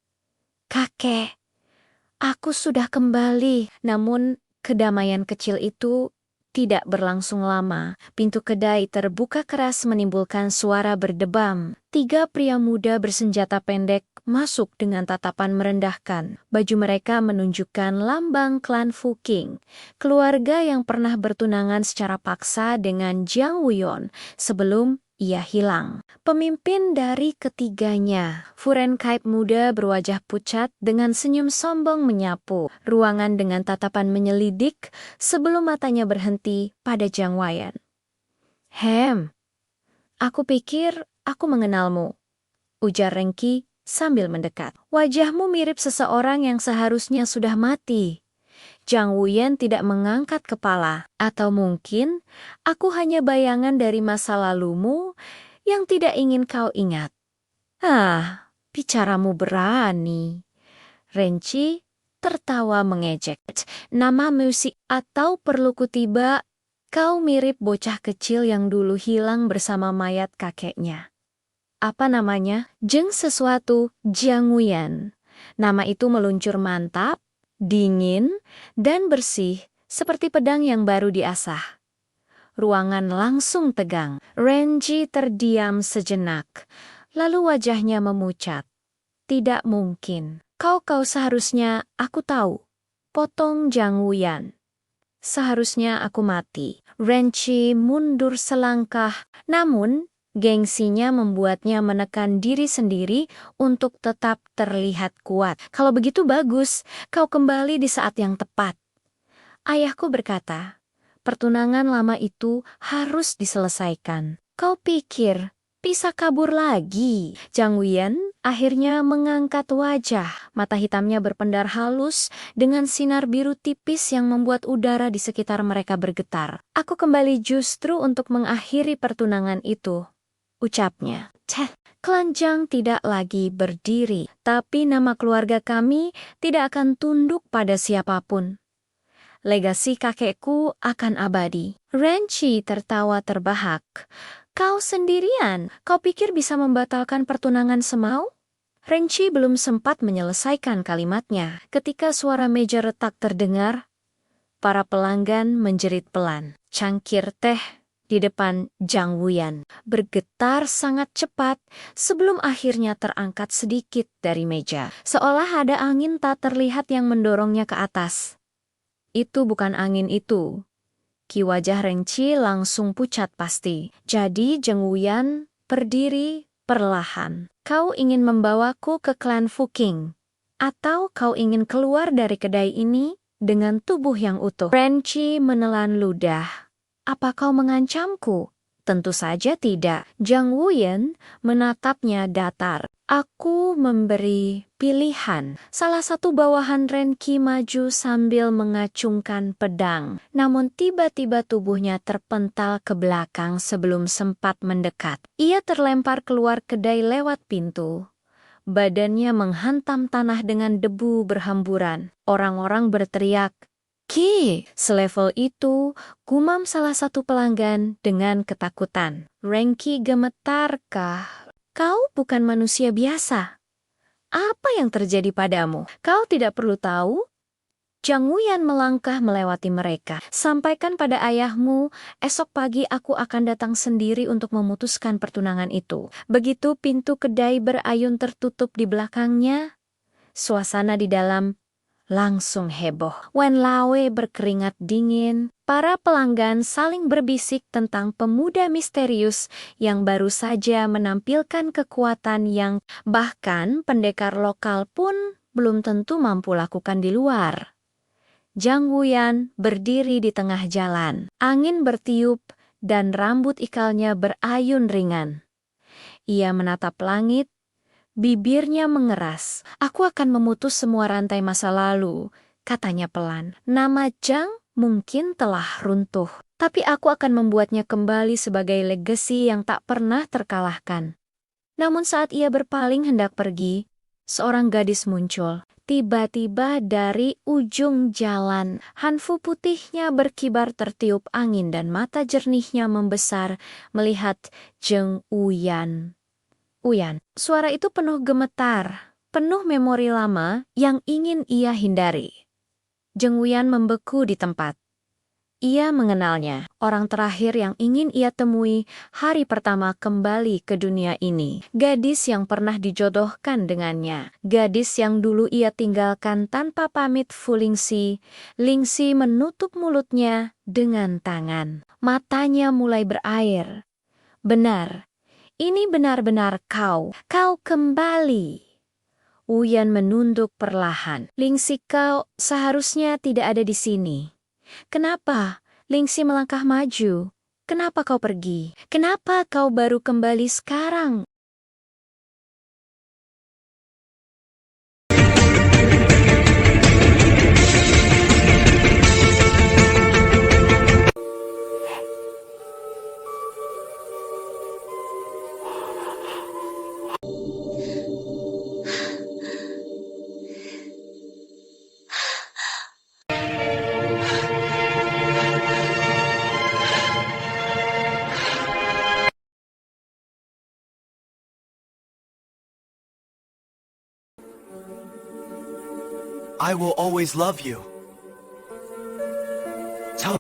[SPEAKER 2] "Kakek, aku sudah kembali." Namun kedamaian kecil itu tidak berlangsung lama. Pintu kedai terbuka keras menimbulkan suara berdebam. 3 pria muda bersenjata pendek masuk dengan tatapan merendahkan. Baju mereka menunjukkan lambang klan Fuking, keluarga yang pernah bertunangan secara paksa dengan Jang Wuyan sebelum ia hilang. Pemimpin dari ketiganya, Furen Kaip muda berwajah pucat dengan senyum sombong menyapu ruangan dengan tatapan menyelidik sebelum matanya berhenti pada Jang Wuyan. Aku pikir aku mengenalmu," ujar Rengki sambil mendekat. "Wajahmu mirip seseorang yang seharusnya sudah mati." Jang Wuyan tidak mengangkat kepala. Atau mungkin aku hanya bayangan dari masa lalumu yang tidak ingin kau ingat. Bicaramu berani. Renchi tertawa mengejek. Nama musik atau perlu kutiba, kau mirip bocah kecil yang dulu hilang bersama mayat kakeknya. Apa namanya? Jeng sesuatu Jiang Wuyan. Nama itu meluncur mantap, dingin, dan bersih, seperti pedang yang baru diasah. Ruangan langsung tegang. Renji terdiam sejenak, lalu wajahnya memucat. Tidak mungkin. Kau seharusnya aku tahu. Potong Jang Wuyan. Seharusnya aku mati. Renchi mundur selangkah, namun gengsinya membuatnya menekan diri sendiri untuk tetap terlihat kuat. Kalau begitu bagus, kau kembali di saat yang tepat. Ayahku berkata, pertunangan lama itu harus diselesaikan. Kau pikir bisa kabur lagi? Jang Wuyan akhirnya mengangkat wajah. Mata hitamnya berpendar halus dengan sinar biru tipis yang membuat udara di sekitar mereka bergetar. Aku kembali justru untuk mengakhiri pertunangan itu, ucapnya. Klan Jang tidak lagi berdiri, tapi nama keluarga kami tidak akan tunduk pada siapapun. Legasi kakekku akan abadi. Renchi tertawa terbahak. Kau sendirian? Kau pikir bisa membatalkan pertunangan semau? Renchi belum sempat menyelesaikan kalimatnya ketika suara meja retak terdengar. Para pelanggan menjerit pelan. Cangkir teh di depan Jang Wuyan bergetar sangat cepat sebelum akhirnya terangkat sedikit dari meja. Seolah ada angin tak terlihat yang mendorongnya ke atas. Itu bukan angin itu. Ki wajah Renchi langsung pucat pasti. Jadi Jang Wuyan berdiri perlahan. Kau ingin membawaku ke klan Fuking? Atau kau ingin keluar dari kedai ini dengan tubuh yang utuh? Renchi menelan ludah. Apa kau mengancamku? Tentu saja tidak. Jang Wuyan menatapnya datar. Aku memberi pilihan. Salah satu bawahan Renki maju sambil mengacungkan pedang. Namun tiba-tiba tubuhnya terpental ke belakang sebelum sempat mendekat. Ia terlempar keluar kedai lewat pintu. Badannya menghantam tanah dengan debu berhamburan. Orang-orang berteriak, "Ki!" Selevel itu, gumam salah satu pelanggan dengan ketakutan. Renki gemetarkah? Kau bukan manusia biasa. Apa yang terjadi padamu? Kau tidak perlu tahu. Jang Wuyan melangkah melewati mereka. Sampaikan pada ayahmu, esok pagi aku akan datang sendiri untuk memutuskan pertunangan itu. Begitu pintu kedai berayun tertutup di belakangnya, suasana di dalam langsung heboh. Wen Lawe berkeringat dingin. Para pelanggan saling berbisik tentang pemuda misterius yang baru saja menampilkan kekuatan yang bahkan pendekar lokal pun belum tentu mampu lakukan di luar. Jang Wuyan berdiri di tengah jalan. Angin bertiup dan rambut ikalnya berayun ringan. Ia menatap langit. Bibirnya mengeras. Aku akan memutus semua rantai masa lalu, katanya pelan. Nama Jang mungkin telah runtuh, tapi aku akan membuatnya kembali sebagai legasi yang tak pernah terkalahkan. Namun saat ia berpaling hendak pergi, seorang gadis muncul. Tiba-tiba dari ujung jalan, hanfu putihnya berkibar tertiup angin dan mata jernihnya membesar melihat Jang Wuyan. Suara itu penuh gemetar, penuh memori lama yang ingin ia hindari. Jang Wuyan membeku di tempat. Ia mengenalnya, orang terakhir yang ingin ia temui hari pertama kembali ke dunia ini. Gadis yang pernah dijodohkan dengannya. Gadis yang dulu ia tinggalkan tanpa pamit Fu Lingxi. Lingxi menutup mulutnya dengan tangan. Matanya mulai berair. Benar. Ini benar-benar kau kembali. Wuyan menunduk perlahan. Lingxi, kau seharusnya tidak ada di sini. Kenapa? Lingxi melangkah maju. Kenapa kau pergi? Kenapa kau baru kembali sekarang?
[SPEAKER 1] I will always love you. Tell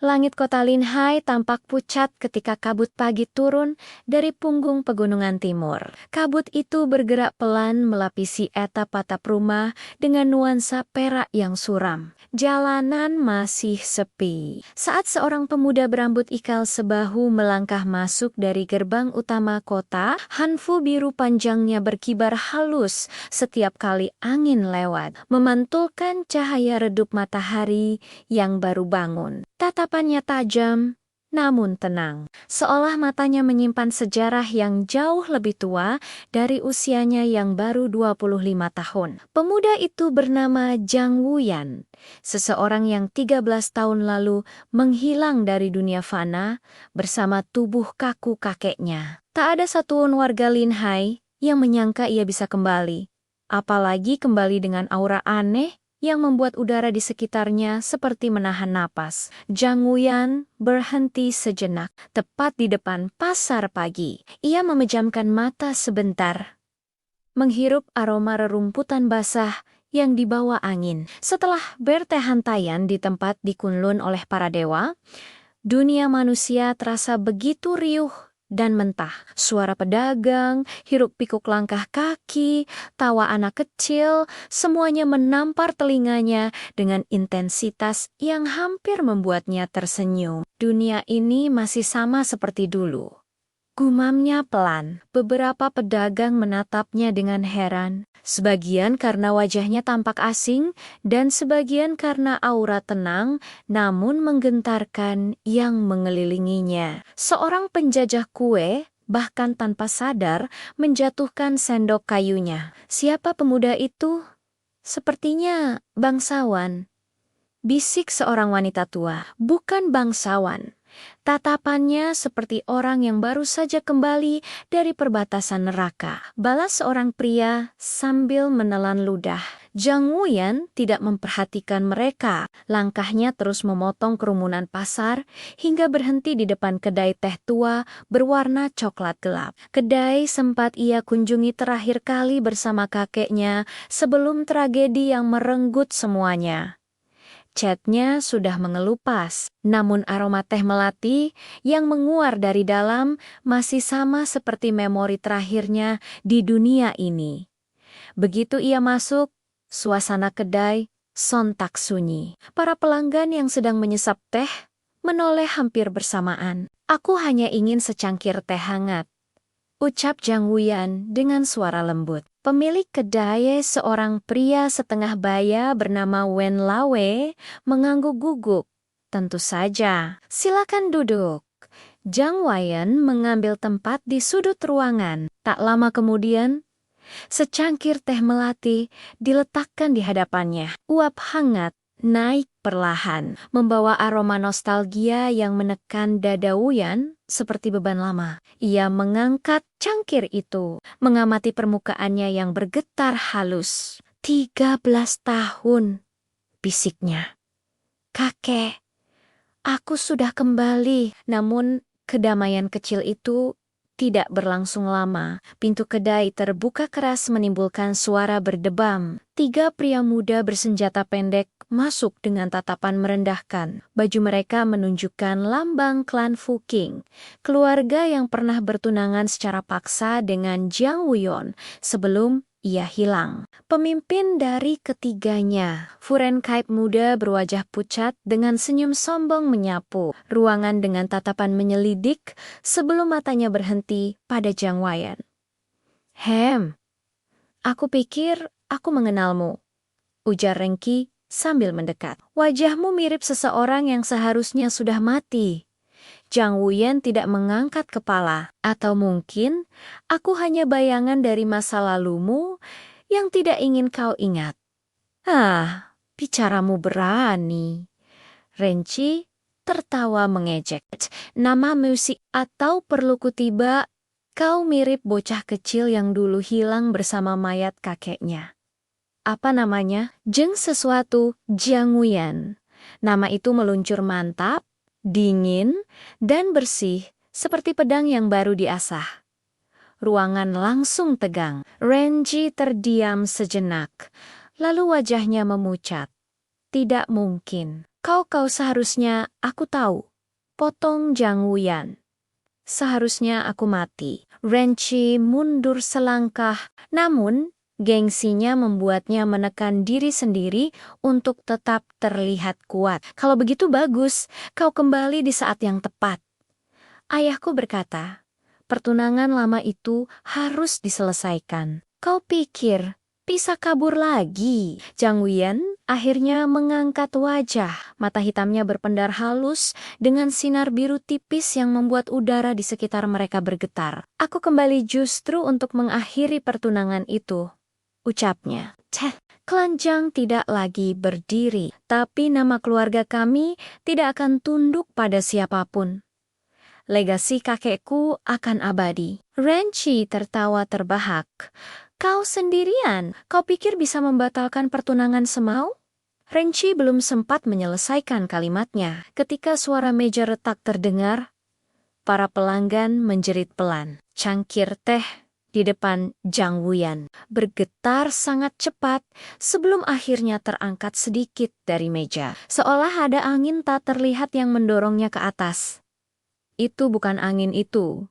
[SPEAKER 2] Langit kota Linhai tampak pucat ketika kabut pagi turun dari punggung pegunungan timur. Kabut itu bergerak pelan melapisi atap-atap rumah dengan nuansa perak yang suram. Jalanan masih sepi. Saat seorang pemuda berambut ikal sebahu melangkah masuk dari gerbang utama kota, hanfu biru panjangnya berkibar halus setiap kali angin lewat, memantulkan cahaya redup matahari yang baru bangun. Tatapannya tajam, namun tenang, seolah matanya menyimpan sejarah yang jauh lebih tua dari usianya yang baru 25 tahun. Pemuda itu bernama Jang Wuyan, seseorang yang 13 tahun lalu menghilang dari dunia fana bersama tubuh kaku kakeknya. Tak ada satupun warga Linhai yang menyangka ia bisa kembali, apalagi kembali dengan aura aneh yang membuat udara di sekitarnya seperti menahan napas. Jang Wuyan berhenti sejenak, tepat di depan pasar pagi. Ia memejamkan mata sebentar, menghirup aroma rerumputan basah yang dibawa angin. Setelah bertehantaian di tempat di Kunlun oleh para dewa, dunia manusia terasa begitu riuh dan mentah. Suara pedagang, hiruk-pikuk langkah kaki, tawa anak kecil, semuanya menampar telinganya dengan intensitas yang hampir membuatnya tersenyum. Dunia ini masih sama seperti dulu. Gumamnya pelan. Beberapa pedagang menatapnya dengan heran. Sebagian karena wajahnya tampak asing, dan sebagian karena aura tenang namun menggentarkan yang mengelilinginya. Seorang penjajah kue bahkan tanpa sadar menjatuhkan sendok kayunya. Siapa pemuda itu? Sepertinya bangsawan. Bisik seorang wanita tua. Bukan bangsawan. Tatapannya seperti orang yang baru saja kembali dari perbatasan neraka. Balas seorang pria sambil menelan ludah. Jang Wuyan tidak memperhatikan mereka. Langkahnya terus memotong kerumunan pasar hingga berhenti di depan kedai teh tua berwarna coklat gelap. Kedai sempat ia kunjungi terakhir kali bersama kakeknya sebelum tragedi yang merenggut semuanya. Catnya sudah mengelupas, namun aroma teh melati yang menguar dari dalam masih sama seperti memori terakhirnya di dunia ini. Begitu ia masuk, suasana kedai sontak sunyi. Para pelanggan yang sedang menyesap teh menoleh hampir bersamaan. "Aku hanya ingin secangkir teh hangat," ucap Jang Wuyan dengan suara lembut. Pemilik kedai, seorang pria setengah baya bernama Wen Lawe, mengangguk guguk. "Tentu saja, silakan duduk." Jang Wuyan mengambil tempat di sudut ruangan. Tak lama kemudian, secangkir teh melati diletakkan di hadapannya. Uap hangat naik perlahan, membawa aroma nostalgia yang menekan dada Wuyan seperti beban lama. Ia mengangkat cangkir itu, mengamati permukaannya yang bergetar halus. 13 tahun, bisiknya. "Kakek, aku sudah kembali." Namun, kedamaian kecil itu tidak berlangsung lama. Pintu kedai terbuka keras menimbulkan suara berdebam. 3 pria muda bersenjata pendek masuk dengan tatapan merendahkan. Baju mereka menunjukkan lambang klan Fuking, keluarga yang pernah bertunangan secara paksa dengan Jang Wuyan sebelum ia hilang. Pemimpin dari ketiganya, Furen Kaip muda berwajah pucat dengan senyum sombong menyapu ruangan dengan tatapan menyelidik sebelum matanya berhenti pada Jang Wuyan. Aku pikir aku mengenalmu," ujar Rengki sambil mendekat. "Wajahmu mirip seseorang yang seharusnya sudah mati." Jang Wuyan tidak mengangkat kepala. Atau mungkin aku hanya bayangan dari masa lalumu yang tidak ingin kau ingat. Bicaramu berani. Renchi tertawa mengejek. Nama musik atau perlu kutiba, kau mirip bocah kecil yang dulu hilang bersama mayat kakeknya. Apa namanya? Jeng sesuatu Jiang Wuyan. Nama itu meluncur mantap, dingin, dan bersih, seperti pedang yang baru diasah. Ruangan langsung tegang. Renji terdiam sejenak, lalu wajahnya memucat. Tidak mungkin. Kau seharusnya aku tahu. Potong Jang Wuyan. Seharusnya aku mati. Renchi mundur selangkah, namun gengsinya membuatnya menekan diri sendiri untuk tetap terlihat kuat. Kalau begitu bagus, kau kembali di saat yang tepat. Ayahku berkata, pertunangan lama itu harus diselesaikan. Kau pikir bisa kabur lagi? Jang Wuyan akhirnya mengangkat wajah. Mata hitamnya berpendar halus dengan sinar biru tipis yang membuat udara di sekitar mereka bergetar. Aku kembali justru untuk mengakhiri pertunangan itu, ucapnya. Klan Jang tidak lagi berdiri, tapi nama keluarga kami tidak akan tunduk pada siapapun. Legasi kakekku akan abadi. Renchi tertawa terbahak. Kau sendirian? Kau pikir bisa membatalkan pertunangan semau? Renchi belum sempat menyelesaikan kalimatnya ketika suara meja retak terdengar. Para pelanggan menjerit pelan. Cangkir teh di depan Jang Wuyan bergetar sangat cepat sebelum akhirnya terangkat sedikit dari meja. Seolah ada angin tak terlihat yang mendorongnya ke atas. Itu bukan angin itu.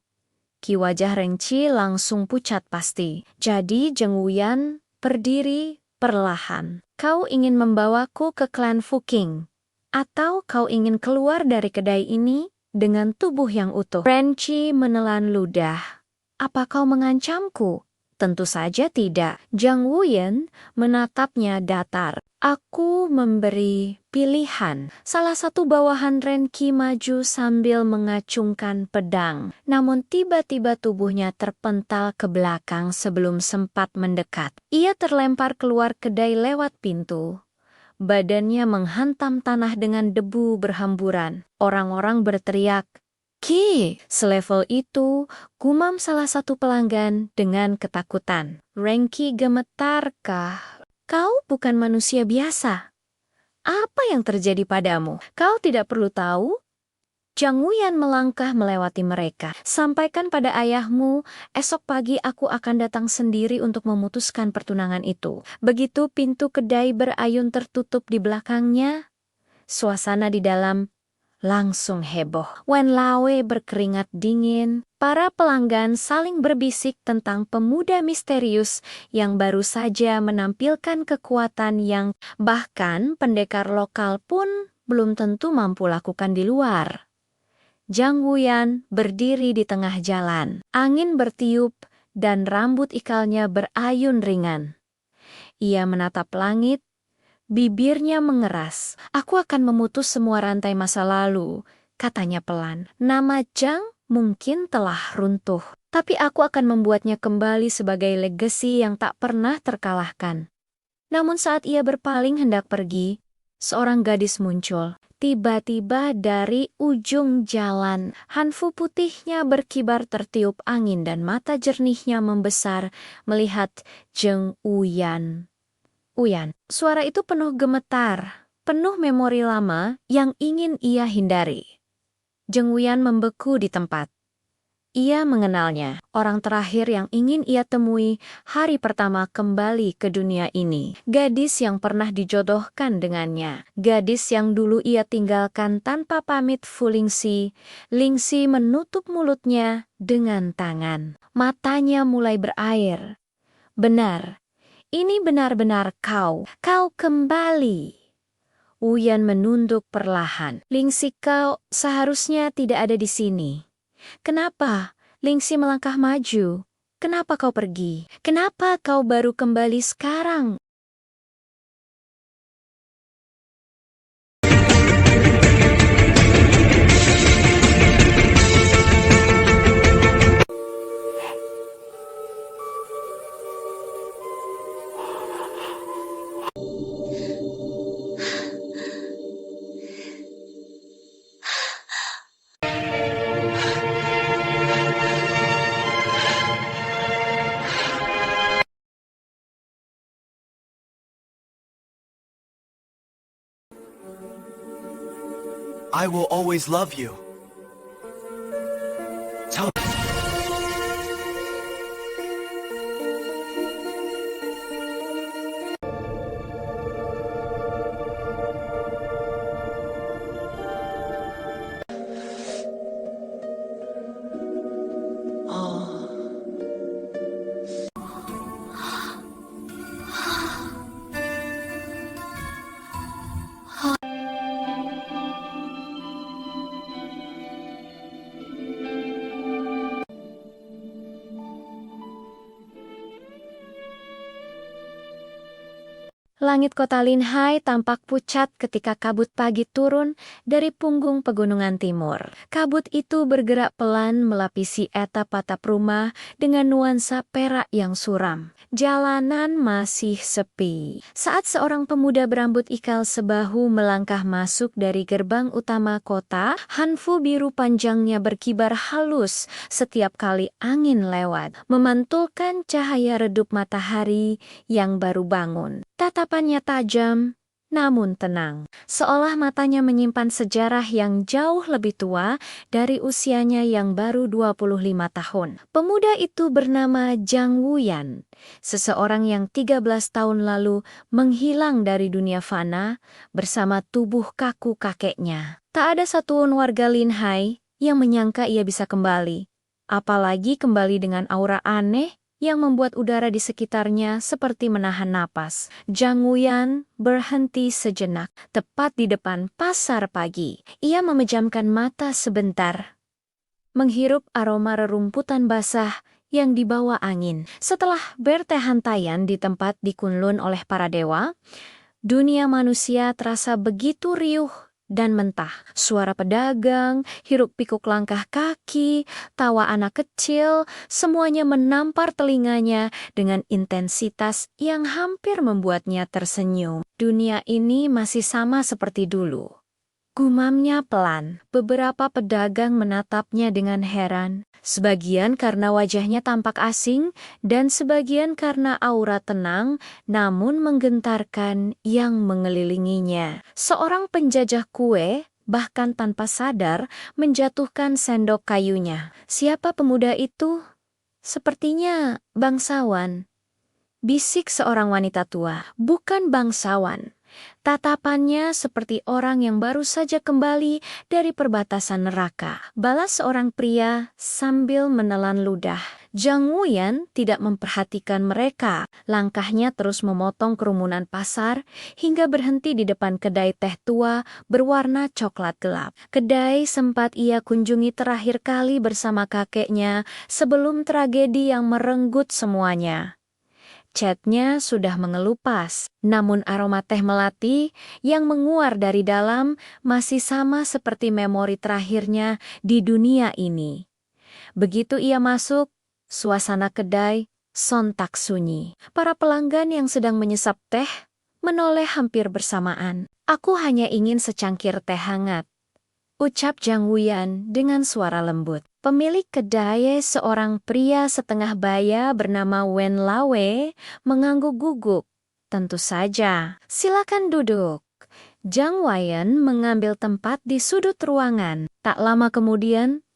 [SPEAKER 2] Ki wajah Renchi langsung pucat pasti. Jadi Jang Wuyan berdiri perlahan. Kau ingin membawaku ke klan Fuking? Atau kau ingin keluar dari kedai ini dengan tubuh yang utuh? Renchi menelan ludah. Apa kau mengancamku? Tentu saja tidak. Jang Wuyan menatapnya datar. Aku memberi pilihan. Salah satu bawahan Renki maju sambil mengacungkan pedang. Namun tiba-tiba tubuhnya terpental ke belakang sebelum sempat mendekat. Ia terlempar keluar kedai lewat pintu. Badannya menghantam tanah dengan debu berhamburan. Orang-orang berteriak, "Ki!" Selevel itu, gumam salah satu pelanggan dengan ketakutan. Renki gemetarkah? Kau bukan manusia biasa. Apa yang terjadi padamu? Kau tidak perlu tahu. Jang Wuyan melangkah melewati mereka. Sampaikan pada ayahmu, esok pagi aku akan datang sendiri untuk memutuskan pertunangan itu. Begitu pintu kedai berayun tertutup di belakangnya, suasana di dalam langsung heboh. Wen Lawe berkeringat dingin. Para pelanggan saling berbisik tentang pemuda misterius yang baru saja menampilkan kekuatan yang bahkan pendekar lokal pun belum tentu mampu lakukan di luar. Jang Wuyan berdiri di tengah jalan. Angin bertiup dan rambut ikalnya berayun ringan. Ia menatap langit. Bibirnya mengeras. Aku akan memutus semua rantai masa lalu, katanya pelan. Nama Jang mungkin telah runtuh, tapi aku akan membuatnya kembali sebagai legasi yang tak pernah terkalahkan. Namun saat ia berpaling hendak pergi, seorang gadis muncul. Tiba-tiba dari ujung jalan, hanfu putihnya berkibar tertiup angin dan mata jernihnya membesar melihat Jang Wuyan. Suara itu penuh gemetar, penuh memori lama yang ingin ia hindari. Jang Wuyan membeku di tempat. Ia mengenalnya, orang terakhir yang ingin ia temui hari pertama kembali ke dunia ini. Gadis yang pernah dijodohkan dengannya. Gadis yang dulu ia tinggalkan tanpa pamit Fu Lingxi. Lingxi menutup mulutnya dengan tangan. Matanya mulai berair. Benar. Ini benar-benar kau kembali. Wuyan menunduk perlahan. Lingxi, kau seharusnya tidak ada di sini. Kenapa? Lingxi melangkah maju. Kenapa kau pergi? Kenapa kau baru kembali sekarang?
[SPEAKER 1] I will always love you. Tell
[SPEAKER 2] Langit kota Linhai tampak pucat ketika kabut pagi turun dari punggung pegunungan timur. Kabut itu bergerak pelan melapisi atap-atap rumah dengan nuansa perak yang suram. Jalanan masih sepi. Saat seorang pemuda berambut ikal sebahu melangkah masuk dari gerbang utama kota, hanfu biru panjangnya berkibar halus setiap kali angin lewat, memantulkan cahaya redup matahari yang baru bangun. Tatapannya tajam, namun tenang, seolah matanya menyimpan sejarah yang jauh lebih tua dari usianya yang baru 25 tahun. Pemuda itu bernama Jang Wuyan, seseorang yang 13 tahun lalu menghilang dari dunia fana bersama tubuh kaku kakeknya. Tak ada satupun warga Linhai yang menyangka ia bisa kembali, apalagi kembali dengan aura aneh yang membuat udara di sekitarnya seperti menahan napas. Jang Wuyan berhenti sejenak, tepat di depan pasar pagi. Ia memejamkan mata sebentar, menghirup aroma rerumputan basah yang dibawa angin. Setelah bertehantaian di tempat di Kunlun oleh para dewa, dunia manusia terasa begitu riuh dan mentah. Suara pedagang, hiruk-pikuk langkah kaki, tawa anak kecil, semuanya menampar telinganya dengan intensitas yang hampir membuatnya tersenyum. Dunia ini masih sama seperti dulu. Gumamnya pelan. Beberapa pedagang menatapnya dengan heran. Sebagian karena wajahnya tampak asing, dan sebagian karena aura tenang namun menggentarkan yang mengelilinginya. Seorang penjajah kue bahkan tanpa sadar menjatuhkan sendok kayunya. Siapa pemuda itu? Sepertinya bangsawan. Bisik seorang wanita tua. Bukan bangsawan. Tatapannya seperti orang yang baru saja kembali dari perbatasan neraka. Balas seorang pria sambil menelan ludah. Jang Wuyan tidak memperhatikan mereka. Langkahnya terus memotong kerumunan pasar hingga berhenti di depan kedai teh tua berwarna coklat gelap. Kedai sempat ia kunjungi terakhir kali bersama kakeknya sebelum tragedi yang merenggut semuanya. Catnya sudah mengelupas, namun aroma teh melati yang menguar dari dalam masih sama seperti memori terakhirnya di dunia ini. Begitu ia masuk, suasana kedai sontak sunyi. Para pelanggan yang sedang menyesap teh menoleh hampir bersamaan. "Aku hanya ingin secangkir teh hangat," ucap Jang Wuyan dengan suara lembut. Pemilik kedai, seorang pria setengah baya bernama Wen Lawe, mengangguk gugup. "Tentu saja, silakan duduk." Jang Wuyan mengambil tempat di sudut ruangan. Tak lama kemudian,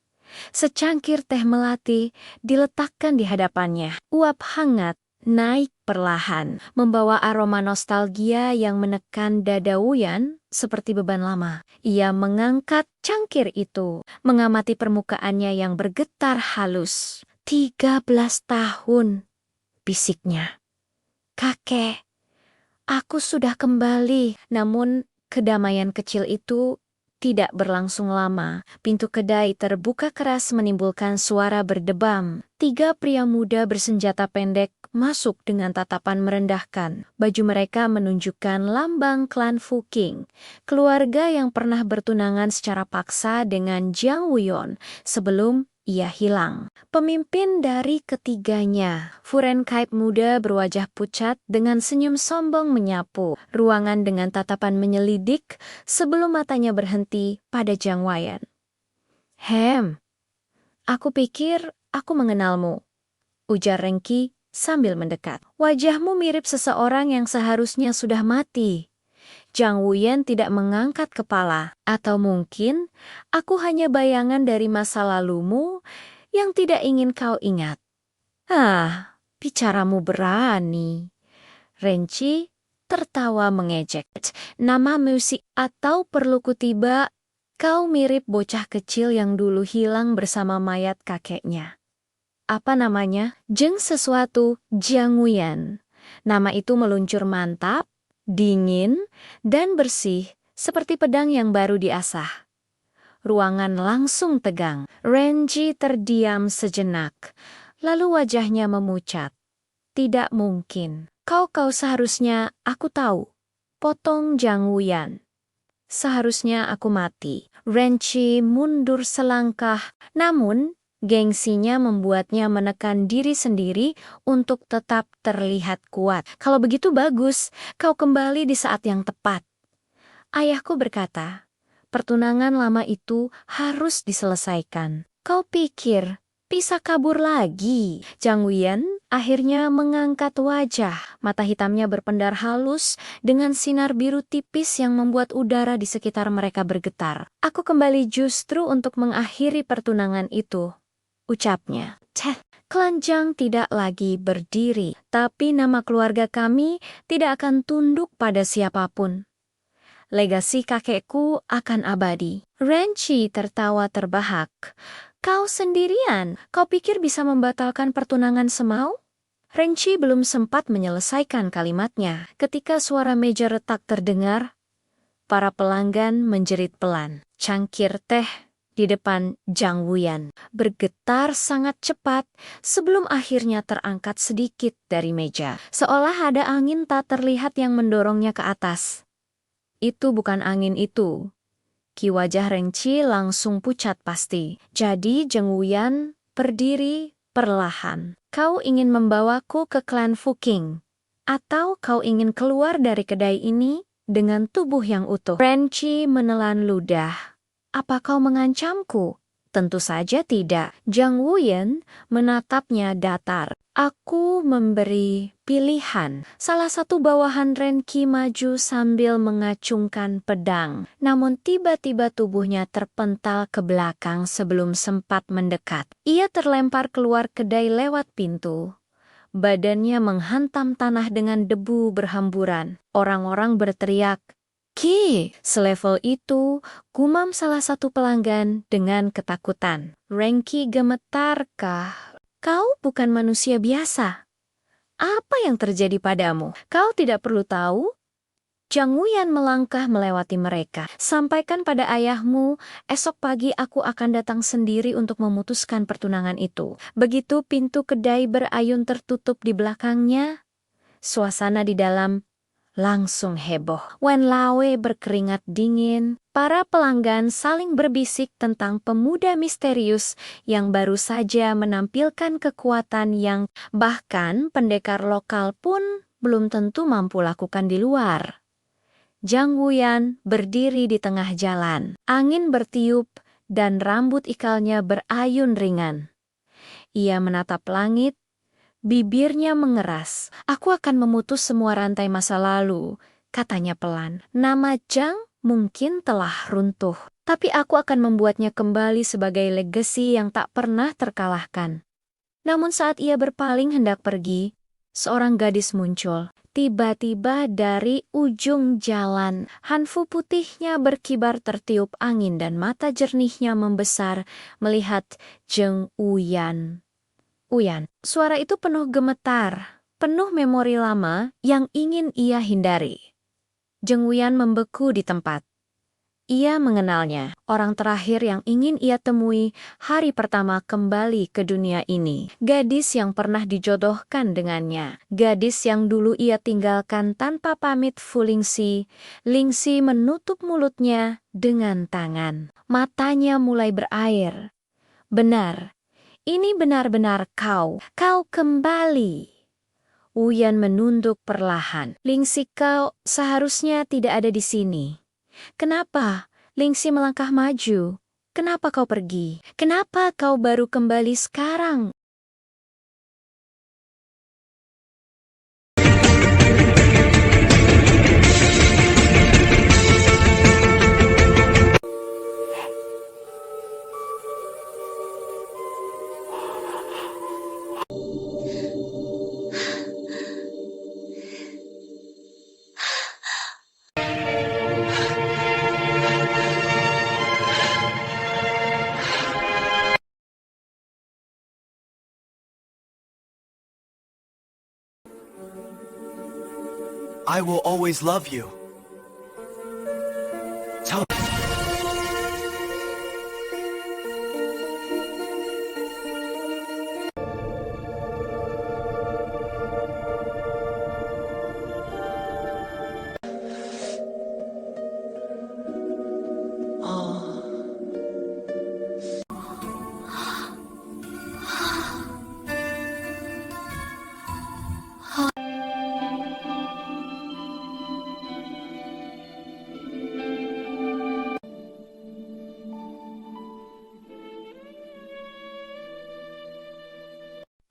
[SPEAKER 2] secangkir teh melati diletakkan di hadapannya. Uap hangat naik perlahan, membawa aroma nostalgia yang menekan dada Wuyan seperti beban lama. Ia mengangkat cangkir itu, mengamati permukaannya yang bergetar halus. 13 tahun, bisiknya. "Kakek, aku sudah kembali." Namun, kedamaian kecil itu tidak berlangsung lama. Pintu kedai terbuka keras menimbulkan suara berdebam. 3 pria muda bersenjata pendek masuk dengan tatapan merendahkan. Baju mereka menunjukkan lambang klan Fuking, keluarga yang pernah bertunangan secara paksa dengan Jang Wuyan sebelum ia hilang. Pemimpin dari ketiganya, Furen Kaip muda berwajah pucat dengan senyum sombong menyapu ruangan dengan tatapan menyelidik sebelum matanya berhenti pada Jang Wuyan. Aku pikir aku mengenalmu," ujar Rengki sambil mendekat. "Wajahmu mirip seseorang yang seharusnya sudah mati." Jang Wuyan tidak mengangkat kepala. Atau mungkin aku hanya bayangan dari masa lalumu yang tidak ingin kau ingat. Bicaramu berani. Renchi tertawa mengejek. Nama musik atau perlu kutiba, kau mirip bocah kecil yang dulu hilang bersama mayat kakeknya. Apa namanya? Jeng sesuatu Jiang Wuyan. Nama itu meluncur mantap, dingin, dan bersih, seperti pedang yang baru diasah. Ruangan langsung tegang. Renji terdiam sejenak, lalu wajahnya memucat. Tidak mungkin. Kau seharusnya aku tahu. Potong Jang Wuyan. Seharusnya aku mati. Renchi mundur selangkah, namun gengsinya membuatnya menekan diri sendiri untuk tetap terlihat kuat. Kalau begitu bagus, kau kembali di saat yang tepat. Ayahku berkata, pertunangan lama itu harus diselesaikan. Kau pikir bisa kabur lagi? Jang Wuyan akhirnya mengangkat wajah. Mata hitamnya berpendar halus dengan sinar biru tipis yang membuat udara di sekitar mereka bergetar. Aku kembali justru untuk mengakhiri pertunangan itu, ucapnya. Klan Jang tidak lagi berdiri, tapi nama keluarga kami tidak akan tunduk pada siapapun. Legasi kakekku akan abadi. Renchi tertawa terbahak. Kau sendirian? Kau pikir bisa membatalkan pertunangan semau? Renchi belum sempat menyelesaikan kalimatnya ketika suara meja retak terdengar. Para pelanggan menjerit pelan. Cangkir teh di depan Jang Wuyan bergetar sangat cepat sebelum akhirnya terangkat sedikit dari meja. Seolah ada angin tak terlihat yang mendorongnya ke atas. Itu bukan angin itu. Ki wajah Renchi langsung pucat pasti. Jadi Jang Wuyan berdiri perlahan. Kau ingin membawaku ke klan Fuking? Atau kau ingin keluar dari kedai ini dengan tubuh yang utuh? Renchi menelan ludah. Apa kau mengancamku? Tentu saja tidak. Jang Wuyan menatapnya datar. Aku memberi pilihan. Salah satu bawahan Renki maju sambil mengacungkan pedang. Namun tiba-tiba tubuhnya terpental ke belakang sebelum sempat mendekat. Ia terlempar keluar kedai lewat pintu. Badannya menghantam tanah dengan debu berhamburan. Orang-orang berteriak, "Ki!" Selevel itu, gumam salah satu pelanggan dengan ketakutan. Renki gemetarkah? Kau bukan manusia biasa. Apa yang terjadi padamu? Kau tidak perlu tahu. Jang Wuyan melangkah melewati mereka. Sampaikan pada ayahmu, esok pagi aku akan datang sendiri untuk memutuskan pertunangan itu. Begitu pintu kedai berayun tertutup di belakangnya, suasana di dalam langsung heboh. Wen Lawe berkeringat dingin. Para pelanggan saling berbisik tentang pemuda misterius yang baru saja menampilkan kekuatan yang bahkan pendekar lokal pun belum tentu mampu lakukan di luar. Jang Wuyan berdiri di tengah jalan. Angin bertiup dan rambut ikalnya berayun ringan. Ia menatap langit. Bibirnya mengeras. Aku akan memutus semua rantai masa lalu, katanya pelan. Nama Jang mungkin telah runtuh, tapi aku akan membuatnya kembali sebagai legasi yang tak pernah terkalahkan. Namun saat ia berpaling hendak pergi, seorang gadis muncul. Tiba-tiba dari ujung jalan, hanfu putihnya berkibar tertiup angin dan mata jernihnya membesar melihat Jang Wuyan. Suara itu penuh gemetar, penuh memori lama yang ingin ia hindari. Jang Wuyan membeku di tempat. Ia mengenalnya, orang terakhir yang ingin ia temui hari pertama kembali ke dunia ini. Gadis yang pernah dijodohkan dengannya. Gadis yang dulu ia tinggalkan tanpa pamit Fu Lingxi. Lingxi menutup mulutnya dengan tangan. Matanya mulai berair. Benar. Ini benar-benar kau kembali. Wuyan menunduk perlahan. Lingxi, kau seharusnya tidak ada di sini. Kenapa? Lingxi melangkah maju. Kenapa kau pergi? Kenapa kau baru kembali sekarang?
[SPEAKER 1] I will always love you. Tell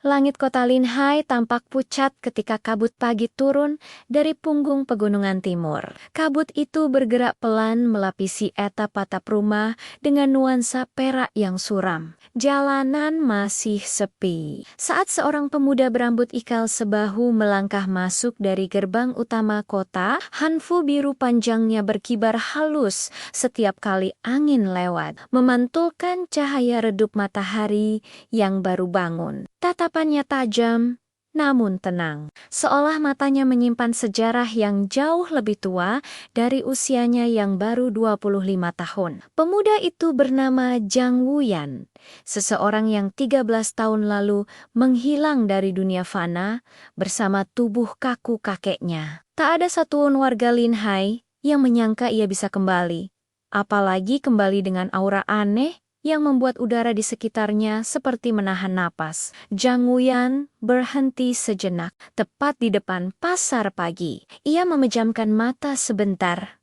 [SPEAKER 2] Langit kota Linhai tampak pucat ketika kabut pagi turun dari punggung pegunungan timur. Kabut itu bergerak pelan melapisi atap-atap rumah dengan nuansa perak yang suram. Jalanan masih sepi. Saat seorang pemuda berambut ikal sebahu melangkah masuk dari gerbang utama kota, hanfu biru panjangnya berkibar halus setiap kali angin lewat, memantulkan cahaya redup matahari yang baru bangun. Tatapannya tajam, namun tenang, seolah matanya menyimpan sejarah yang jauh lebih tua dari usianya yang baru 25 tahun. Pemuda itu bernama Jang Wuyan, seseorang yang 13 tahun lalu menghilang dari dunia fana bersama tubuh kaku kakeknya. Tak ada satupun warga Linhai yang menyangka ia bisa kembali, apalagi kembali dengan aura aneh yang membuat udara di sekitarnya seperti menahan napas. Jang Wuyan berhenti sejenak, tepat di depan pasar pagi. Ia memejamkan mata sebentar,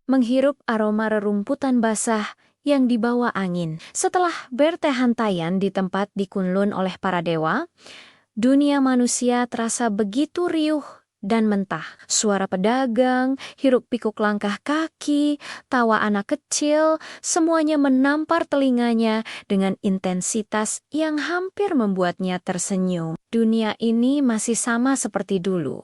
[SPEAKER 2] menghirup aroma rerumputan basah yang dibawa angin. Setelah bertehantaian di tempat di Kunlun oleh para dewa, dunia manusia terasa begitu riuh dan mentah. Suara pedagang, hiruk-pikuk langkah kaki, tawa anak kecil, semuanya menampar telinganya dengan intensitas yang hampir membuatnya tersenyum. Dunia ini masih sama seperti dulu.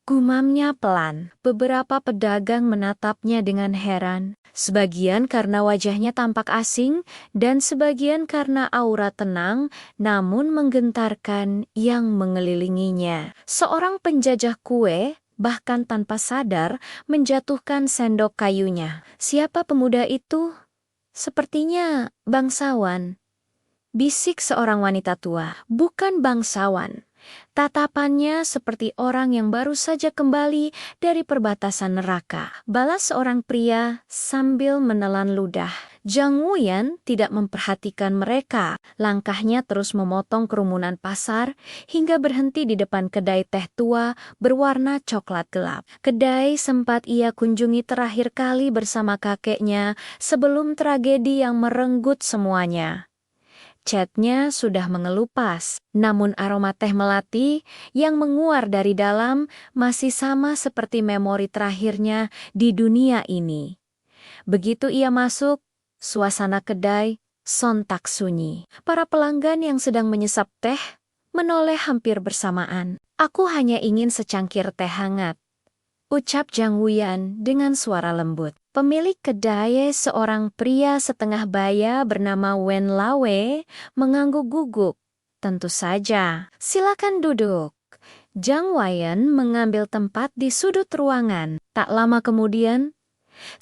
[SPEAKER 2] Gumamnya pelan. Beberapa pedagang menatapnya dengan heran. Sebagian karena wajahnya tampak asing, dan sebagian karena aura tenang namun menggentarkan yang mengelilinginya. Seorang penjajah kue bahkan tanpa sadar menjatuhkan sendok kayunya. Siapa pemuda itu? Sepertinya bangsawan. Bisik seorang wanita tua. Bukan bangsawan. Tatapannya seperti orang yang baru saja kembali dari perbatasan neraka. Balas seorang pria sambil menelan ludah. Jang Wuyan tidak memperhatikan mereka. Langkahnya terus memotong kerumunan pasar hingga berhenti di depan kedai teh tua berwarna coklat gelap. Kedai sempat ia kunjungi terakhir kali bersama kakeknya sebelum tragedi yang merenggut semuanya. Catnya sudah mengelupas, namun aroma teh melati yang menguar dari dalam masih sama seperti memori terakhirnya di dunia ini. Begitu ia masuk, suasana kedai sontak sunyi. Para pelanggan yang sedang menyesap teh menoleh hampir bersamaan. "Aku hanya ingin secangkir teh hangat," ucap Jang Wuyan dengan suara lembut. Pemilik kedai, seorang pria setengah baya bernama Wen Lawe, mengangguk guguk. "Tentu saja, silakan duduk." Jang Wuyan mengambil tempat di sudut ruangan. Tak lama kemudian,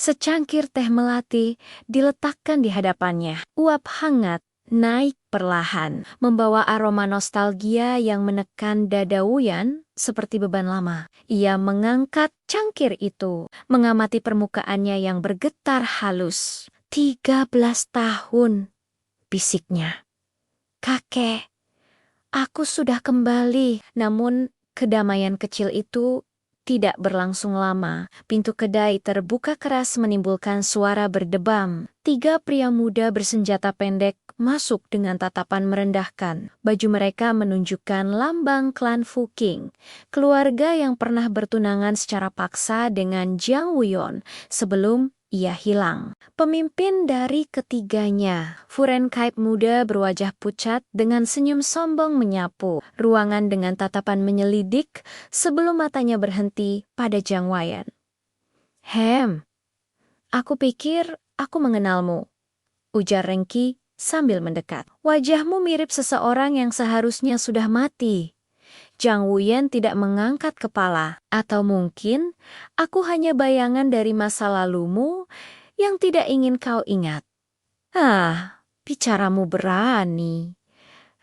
[SPEAKER 2] secangkir teh melati diletakkan di hadapannya. Uap hangat naik perlahan, membawa aroma nostalgia yang menekan dada Wuyan seperti beban lama. Ia mengangkat cangkir itu, mengamati permukaannya yang bergetar halus. 13 tahun, bisiknya. "Kakek, aku sudah kembali." Namun kedamaian kecil itu tidak berlangsung lama. Pintu kedai terbuka keras menimbulkan suara berdebam. 3 pria muda bersenjata pendek masuk dengan tatapan merendahkan. Baju mereka menunjukkan lambang klan Fuking, keluarga yang pernah bertunangan secara paksa dengan Jang Wuyan sebelum ia hilang. Pemimpin dari ketiganya, Furen Kaip muda berwajah pucat dengan senyum sombong menyapu ruangan dengan tatapan menyelidik sebelum matanya berhenti pada Jang Wuyan. Aku pikir aku mengenalmu," ujar Rengki sambil mendekat. "Wajahmu mirip seseorang yang seharusnya sudah mati." Zhang Wuyan tidak mengangkat kepala. Atau mungkin aku hanya bayangan dari masa lalumu yang tidak ingin kau ingat. Bicaramu berani.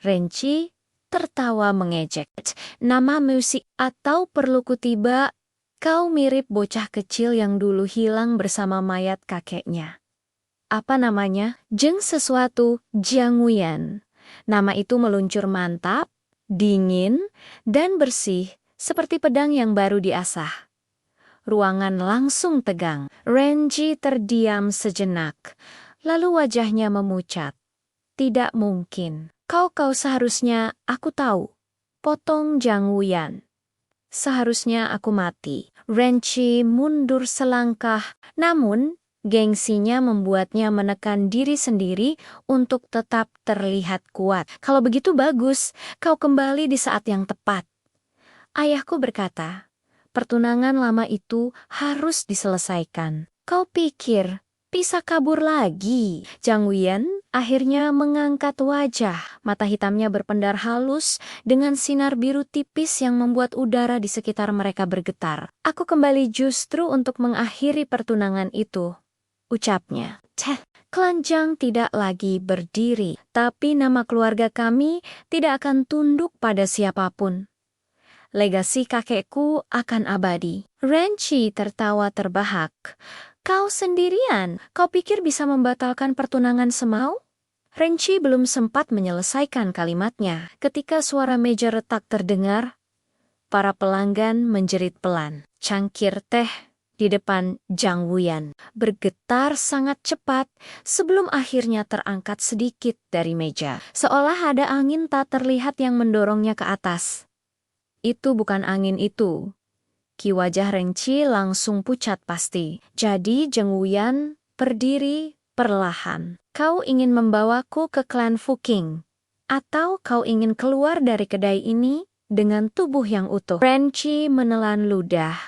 [SPEAKER 2] Renci tertawa mengejek. Nama musik atau perlu kutiba, kau mirip bocah kecil yang dulu hilang bersama mayat kakeknya. Apa namanya? Jeng sesuatu Zhang Wuyan. Nama itu meluncur mantap, dingin, dan bersih, seperti pedang yang baru diasah. Ruangan langsung tegang. Renji terdiam sejenak, lalu wajahnya memucat. Tidak mungkin. Kau seharusnya aku tahu. Potong Zhang Wuyan. Seharusnya aku mati. Renci mundur selangkah, namun gengsinya membuatnya menekan diri sendiri untuk tetap terlihat kuat. Kalau begitu bagus, kau kembali di saat yang tepat. Ayahku berkata, pertunangan lama itu harus diselesaikan. Kau pikir bisa kabur lagi? Zhang Wuyan akhirnya mengangkat wajah. Mata hitamnya berpendar halus dengan sinar biru tipis yang membuat udara di sekitar mereka bergetar. Aku kembali justru untuk mengakhiri pertunangan itu, ucapnya. Klan Zhang tidak lagi berdiri, tapi nama keluarga kami tidak akan tunduk pada siapapun. Legasi kakekku akan abadi. Renci tertawa terbahak. Kau sendirian? Kau pikir bisa membatalkan pertunangan semau? Renci belum sempat menyelesaikan kalimatnya ketika suara meja retak terdengar. Para pelanggan menjerit pelan. Cangkir teh di depan Zhang Wuyan bergetar sangat cepat sebelum akhirnya terangkat sedikit dari meja. Seolah ada angin tak terlihat yang mendorongnya ke atas. Itu bukan angin itu. Ki wajah Renci langsung pucat pasti. Jadi Zhang Wuyan berdiri perlahan. Kau ingin membawaku ke klan Fuking? Atau kau ingin keluar dari kedai ini dengan tubuh yang utuh? Renci menelan ludah.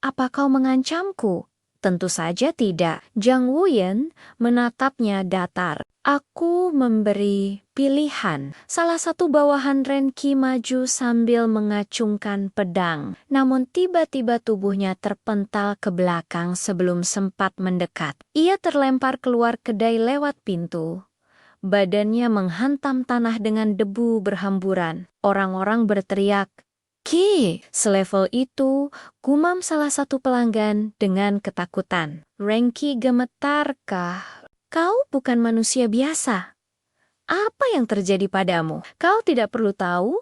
[SPEAKER 2] Apa kau mengancamku? Tentu saja tidak. Zhang Wuyan menatapnya datar. Aku memberi pilihan. Salah satu bawahan Renki maju sambil mengacungkan pedang. Namun tiba-tiba tubuhnya terpental ke belakang sebelum sempat mendekat. Ia terlempar keluar kedai lewat pintu. Badannya menghantam tanah dengan debu berhamburan. Orang-orang berteriak, "Ki!" Selevel itu, gumam salah satu pelanggan dengan ketakutan. Renki gemetarkah? Kau bukan manusia biasa. Apa yang terjadi padamu? Kau tidak perlu tahu.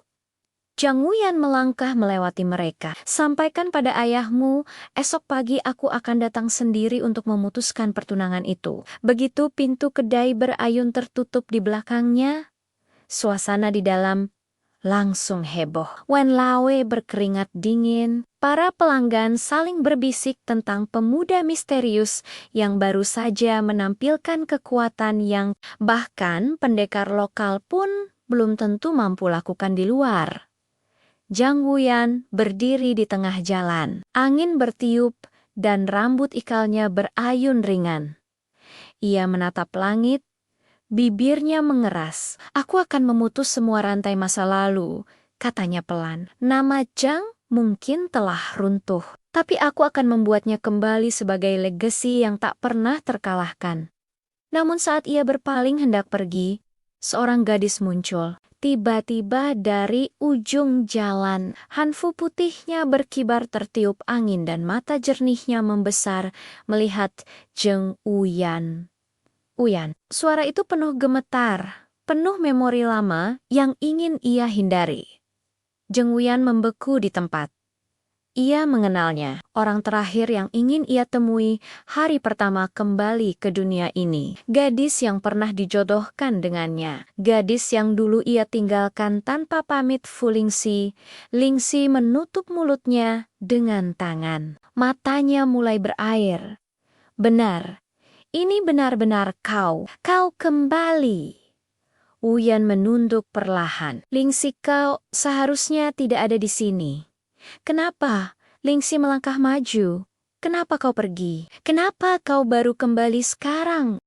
[SPEAKER 2] Zhang Wuyan melangkah melewati mereka. Sampaikan pada ayahmu, esok pagi aku akan datang sendiri untuk memutuskan pertunangan itu. Begitu pintu kedai berayun tertutup di belakangnya, suasana di dalam langsung heboh. Wen Lawe berkeringat dingin. Para pelanggan saling berbisik tentang pemuda misterius yang baru saja menampilkan kekuatan yang bahkan pendekar lokal pun belum tentu mampu lakukan di luar. Zhang Wuyan berdiri di tengah jalan. Angin bertiup dan rambut ikalnya berayun ringan. Ia menatap langit. Bibirnya mengeras. Aku akan memutus semua rantai masa lalu, katanya pelan. Nama Zhang mungkin telah runtuh, tapi aku akan membuatnya kembali sebagai legasi yang tak pernah terkalahkan. Namun saat ia berpaling hendak pergi, seorang gadis muncul. Tiba-tiba dari ujung jalan, hanfu putihnya berkibar tertiup angin dan mata jernihnya membesar melihat Zhang Wuyan. Suara itu penuh gemetar, penuh memori lama yang ingin ia hindari. Zhang Wuyan membeku di tempat. Ia mengenalnya, orang terakhir yang ingin ia temui hari pertama kembali ke dunia ini. Gadis yang pernah dijodohkan dengannya. Gadis yang dulu ia tinggalkan tanpa pamit Fu Lingxi. Lingxi menutup mulutnya dengan tangan. Matanya mulai berair. Benar. Ini benar-benar kau kembali. Wuyan menunduk perlahan. Lingxi, kau seharusnya tidak ada di sini. Kenapa? Lingxi melangkah maju. Kenapa kau pergi? Kenapa kau baru kembali sekarang?